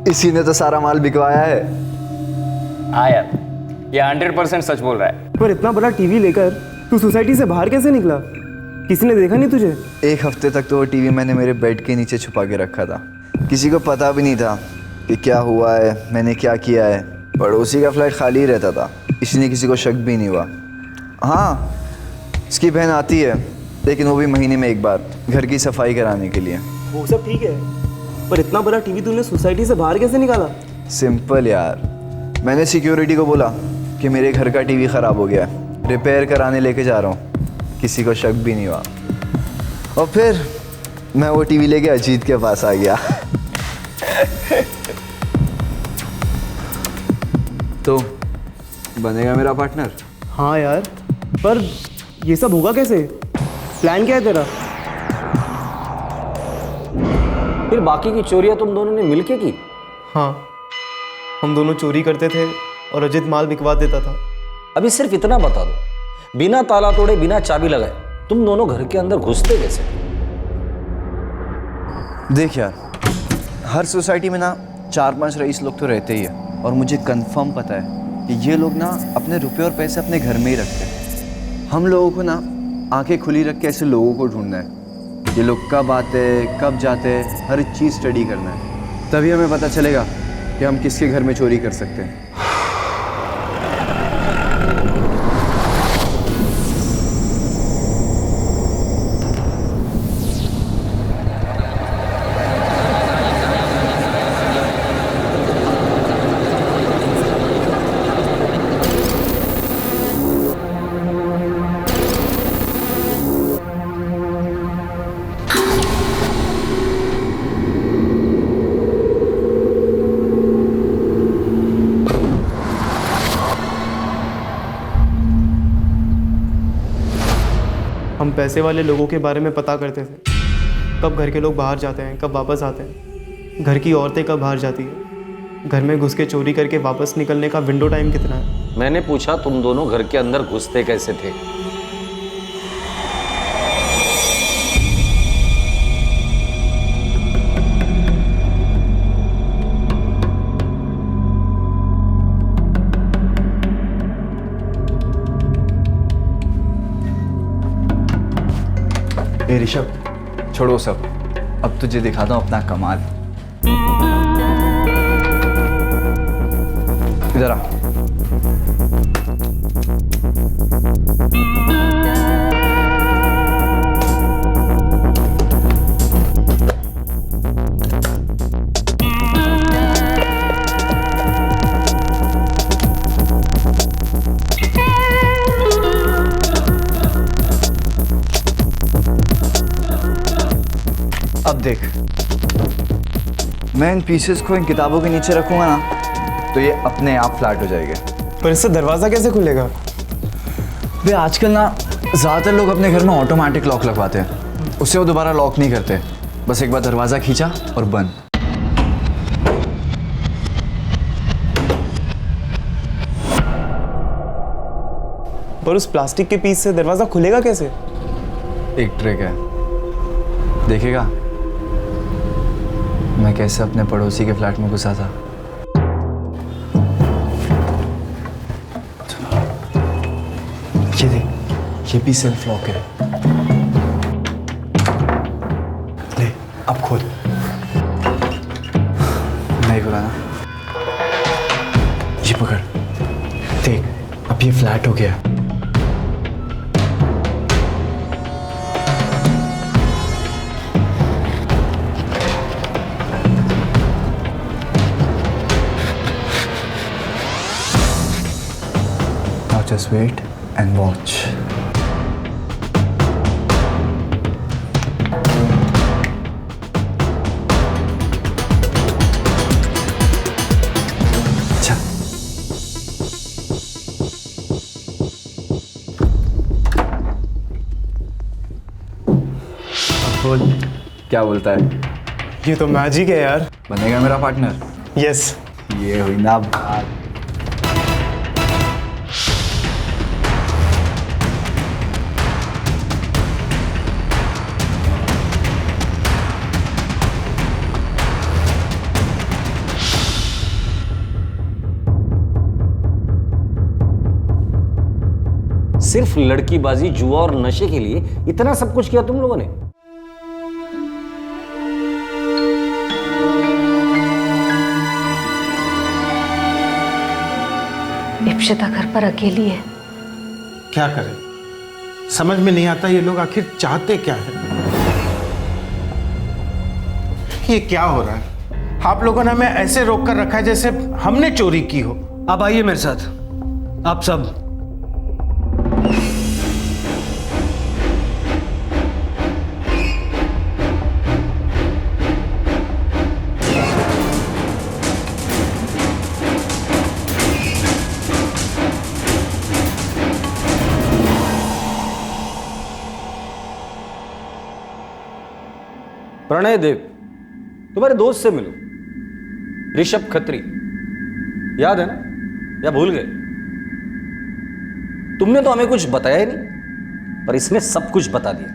इसी ने तो सारा माल बिकवाया है। हाँ यार, ये 100% सच बोल रहा है। पर इतना बड़ा टीवी लेकर तू सोसाइटी से बाहर कैसे निकला? किसी ने देखा नहीं तुझे? एक हफ्ते तक तो वो टीवी मैंने मेरे बेड के नीचे छुपा के रखा था, किसी को पता भी नहीं था कि क्या हुआ है, मैंने क्या किया है। पड़ोसी का फ्लैट खाली रहता था, इसलिए किसी को शक भी नहीं हुआ। हाँ, इसकी बहन आती है, लेकिन वो भी महीने में एक बार घर की सफाई कराने के लिए। वो सब ठीक है, पर इतना बड़ा टीवी तूने सोसाइटी से बाहर कैसे निकाला? सिंपल यार, मैंने सिक्योरिटी को बोला कि मेरे घर का टीवी ख़राब हो गया है, रिपेयर कराने लेके जा रहा हूँ। किसी को शक भी नहीं हुआ, और फिर मैं वो टीवी लेके अजीत के पास आ गया। तो बनेगा मेरा पार्टनर? हाँ यार, पर ये सब होगा कैसे? प्लान क्या है तेरा? फिर बाकी की चोरियां तुम दोनों ने मिलके की? हाँ, हम दोनों चोरी करते थे और अजित माल बिकवा देता था। अभी सिर्फ इतना बता दो, बिना ताला तोड़े, बिना चाबी लगाए तुम दोनों घर के अंदर घुसते कैसे? देख यार, हर सोसाइटी में ना 4-5 रईस लोग तो रहते ही है, और मुझे कंफर्म पता है कि ये लोग ना अपने रुपए और पैसे अपने घर में ही रखते हैं। हम लोगों को ना आंखें खुली रख के ऐसे लोगों को ढूंढना है। ये लोग कब आते, कब जाते, हर चीज़ स्टडी करना है, तभी हमें पता चलेगा कि हम किसके घर में चोरी कर सकते हैं। हम पैसे वाले लोगों के बारे में पता करते थे, कब घर के लोग बाहर जाते हैं, कब वापस आते हैं, घर की औरतें कब बाहर जाती हैं, घर में घुस के चोरी करके वापस निकलने का विंडो टाइम कितना है। मैंने पूछा तुम दोनों घर के अंदर घुसते कैसे थे? ए ऋषभ, छोड़ो सब, अब तुझे दिखाता हूँ अपना कमाल। इधर आ। अब देख, मैं इन पीसेस को इन किताबों के नीचे रखूंगा ना तो ये अपने आप फ्लैट हो जाएंगे। पर इससे दरवाज़ा कैसे खुलेगा? वे आजकल ना ज़्यादातर लोग अपने घर में ऑटोमेटिक लॉक लगवाते हैं, उससे वो दोबारा लॉक नहीं करते, बस एक बार दरवाज़ा खींचा और बंद। पर उस प्लास्टिक के पीस से दरवाज़ा खुलेगा कैसे? एक ट्रिक है, देखेगा मैं कैसे अपने पड़ोसी के फ्लैट में घुसा था। ये देख, ये भी सेल्फ लॉक है। ले अब खोल। नहीं खुला ना? ये पकड़, देख अब ये फ्लैट हो गया। Just wait and watch. अच्छा। अब बोल, क्या बोलता है? ये तो मैजिक है यार। बनेगा मेरा पार्टनर? यस। ये हुई ना बात। सिर्फ लड़कीबाजी, जुआ और नशे के लिए इतना सब कुछ किया तुम लोगों ने? इप्शिता घर पर अकेली है। क्या करें, समझ में नहीं आता ये लोग आखिर चाहते क्या है। ये क्या हो रहा है? आप लोगों ने हमें ऐसे रोक कर रखा है जैसे हमने चोरी की हो। आप आइए मेरे साथ, आप सब। प्रणय देव, तुम्हारे दोस्त से मिलो, ऋषभ खत्री, याद है ना या भूल गए? तुमने तो हमें कुछ बताया ही नहीं, पर इसने सब कुछ बता दिया।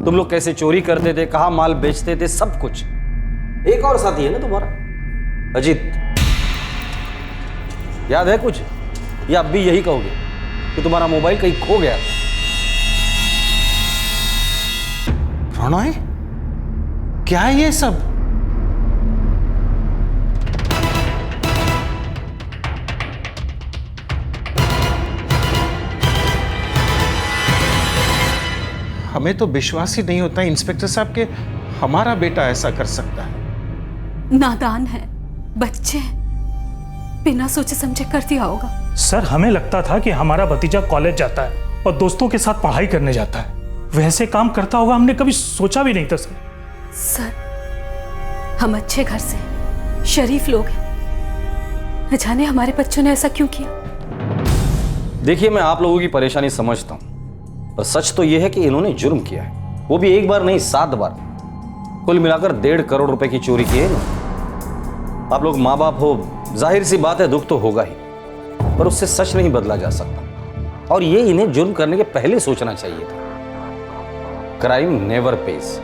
तुम लोग कैसे चोरी करते थे, कहां माल बेचते थे, सब कुछ। एक और साथी है ना तुम्हारा, अजीत, याद है कुछ या अब भी यही कहोगे कि तुम्हारा मोबाइल कहीं खो गया? प्रणय, क्या है ये सब? हमें तो विश्वास ही नहीं होता इंस्पेक्टर साहब के हमारा बेटा ऐसा कर सकता है। नादान है, बच्चे, बिना सोचे समझे कर दिया होगा। सर, हमें लगता था कि हमारा भतीजा कॉलेज जाता है और दोस्तों के साथ पढ़ाई करने जाता है, वैसे काम करता होगा हमने कभी सोचा भी नहीं था। सर, हम अच्छे घर से शरीफ लोग हैं, न जाने हमारे बच्चों ने ऐसा क्यों किया। देखिए, मैं आप लोगों की परेशानी समझता हूं, पर सच तो यह है कि इन्होंने जुर्म किया है, वो भी एक बार नहीं 7 बार। कुल मिलाकर 1.5 करोड़ रुपए की चोरी की है इन्होंने। आप लोग माँ बाप हो, जाहिर सी बात है दुख तो होगा ही, पर उससे सच नहीं बदला जा सकता, और ये इन्हें जुर्म करने के पहले सोचना चाहिए था। Crime never pays.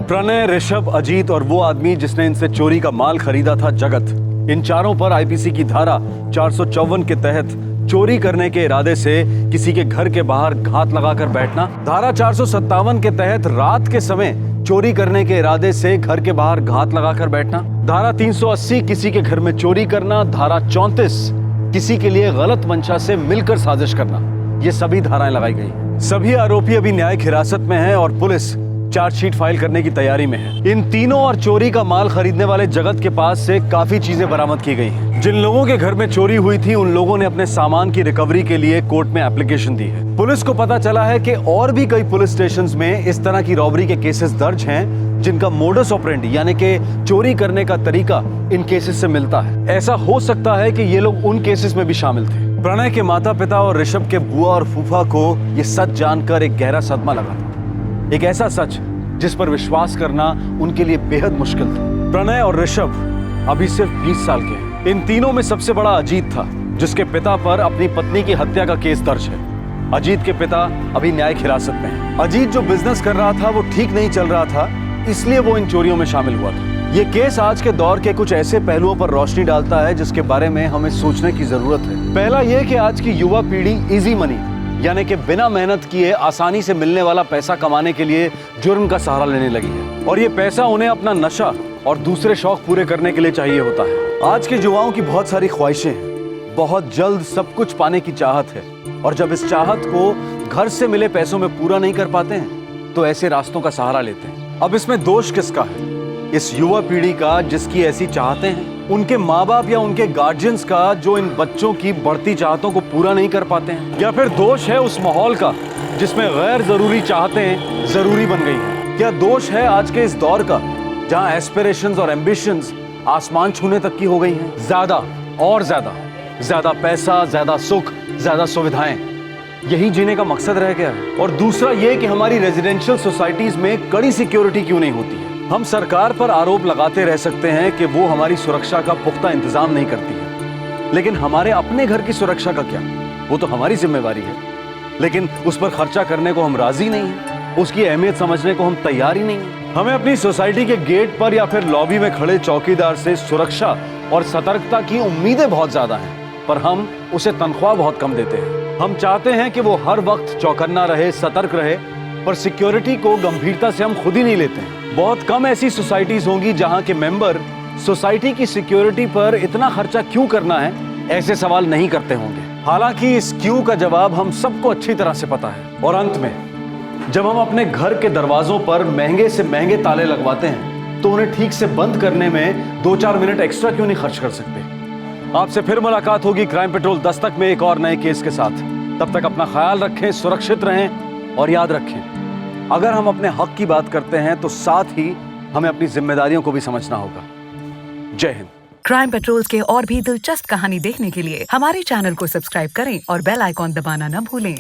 Pranay, Rishabh, Ajit और वो आदमी जिसने इनसे चोरी का माल खरीदा था, जगत, इन चारों पर आईपीसी की धारा 454 के तहत चोरी करने के इरादे से किसी के घर के बाहर घात लगाकर बैठना, धारा 457 के तहत रात के समय चोरी करने के इरादे से घर के बाहर घात लगाकर बैठना, धारा 380 किसी के घर में चोरी करना, धारा 34 किसी के लिए गलत मंशा से मिलकर साजिश करना, ये सभी धाराएं लगाई गई। सभी आरोपी अभी न्यायिक हिरासत में हैं और पुलिस चार्जशीट फाइल करने की तैयारी में है। इन तीनों और चोरी का माल खरीदने वाले जगत के पास से काफी चीजें बरामद की गई हैं। जिन लोगों के घर में चोरी हुई थी उन लोगों ने अपने सामान की रिकवरी के लिए कोर्ट में एप्लीकेशन दी है। पुलिस को पता चला है कि और भी कई पुलिस स्टेशंस में इस तरह की रॉबरी के केसेस दर्ज हैं जिनका मोडस ऑपरेंडी यानी कि चोरी करने का तरीका इन केसेस से मिलता है। ऐसा हो सकता है कि ये लोग उन केसेस में भी शामिल थे। प्रणय के माता पिता और ऋषभ के बुआ और फूफा को ये सच जानकर एक गहरा सदमा लगा था। एक ऐसा सच जिस पर विश्वास करना उनके लिए बेहद मुश्किल था। प्रणय और ऋषभ अभी सिर्फ 20 साल के हैं। इन तीनों में सबसे बड़ा अजीत था, जिसके पिता पर अपनी पत्नी की हत्या का केस दर्ज है। अजीत के पिता अभी न्यायिक हिरासत में हैं। अजीत जो बिजनेस कर रहा था वो ठीक नहीं चल रहा था, इसलिए वो इन चोरियों में शामिल हुआ था। ये केस आज के दौर के कुछ ऐसे पहलुओं पर रोशनी डालता है जिसके बारे में हमें सोचने की जरूरत है। पहला ये कि आज की युवा पीढ़ी इजी मनी यानी कि बिना मेहनत किए आसानी से मिलने वाला पैसा कमाने के लिए जुर्म का सहारा लेने लगी है, और ये पैसा उन्हें अपना नशा और दूसरे शौक पूरे करने के लिए चाहिए होता है। आज के युवाओं की बहुत सारी ख्वाहिशें हैं, बहुत जल्द सब कुछ पाने की चाहत है, और जब इस चाहत को घर से मिले पैसों में पूरा नहीं कर पाते हैं तो ऐसे रास्तों का सहारा लेते हैं। अब इसमें दोष किसका है? इस युवा पीढ़ी का जिसकी ऐसी चाहतें हैं, उनके माँ बाप या उनके गार्जियंस का जो इन बच्चों की बढ़ती चाहतों को पूरा नहीं कर पाते हैं, या फिर दोष है उस माहौल का जिसमें गैर जरूरी चाहतें जरूरी बन गई हैं? क्या दोष है आज के इस दौर का जहां एस्पिरेशंस और एम्बिशंस आसमान छूने तक की हो गई हैं? ज्यादा और ज्यादा पैसा, ज्यादा सुख, ज्यादा सुविधाएं, यही जीने का मकसद रह गया है। और दूसरा ये कि हमारी रेजिडेंशियल सोसाइटीज में कड़ी सिक्योरिटी क्यों नहीं होती है? हम सरकार पर आरोप लगाते रह सकते हैं कि वो हमारी सुरक्षा का पुख्ता इंतजाम नहीं करती है, लेकिन हमारे अपने घर की सुरक्षा का क्या? वो तो हमारी जिम्मेवारी है, लेकिन उस पर खर्चा करने को हम राजी नहीं हैं, उसकी अहमियत समझने को हम तैयार ही नहीं हैं। हमें अपनी सोसाइटी के गेट पर या फिर लॉबी में खड़े चौकीदार से सुरक्षा और सतर्कता की उम्मीदें बहुत ज्यादा हैं, पर हम उसे तनख्वाह बहुत कम देते हैं। हम चाहते हैं कि वो हर वक्त चौकन्ना रहे, सतर्क रहे, पर सिक्योरिटी को गंभीरता से हम खुद ही नहीं लेते हैं। बहुत कम ऐसी सोसाइटीज होंगी जहां के मेंबर सोसाइटी की सिक्योरिटी पर इतना खर्चा क्यों करना है ऐसे सवाल नहीं करते होंगे। हालांकि इस क्यों का जवाब हम सबको अच्छी तरह से पता है। और अंत में जब हम अपने घर के दरवाजों पर महंगे से महंगे ताले लगवाते हैं तो उन्हें ठीक से बंद करने में 2-4 मिनट एक्स्ट्रा क्यों नहीं खर्च कर सकते? आपसे फिर मुलाकात होगी क्राइम पेट्रोल दस्तक में एक और नए केस के साथ। तब तक अपना ख्याल रखें, सुरक्षित रहें, और याद रखें, अगर हम अपने हक की बात करते हैं तो साथ ही हमें अपनी जिम्मेदारियों को भी समझना होगा। जय हिंद। क्राइम पेट्रोल के और भी दिलचस्प कहानी देखने के लिए हमारे चैनल को सब्सक्राइब करें और बेल आइकॉन दबाना न भूलें।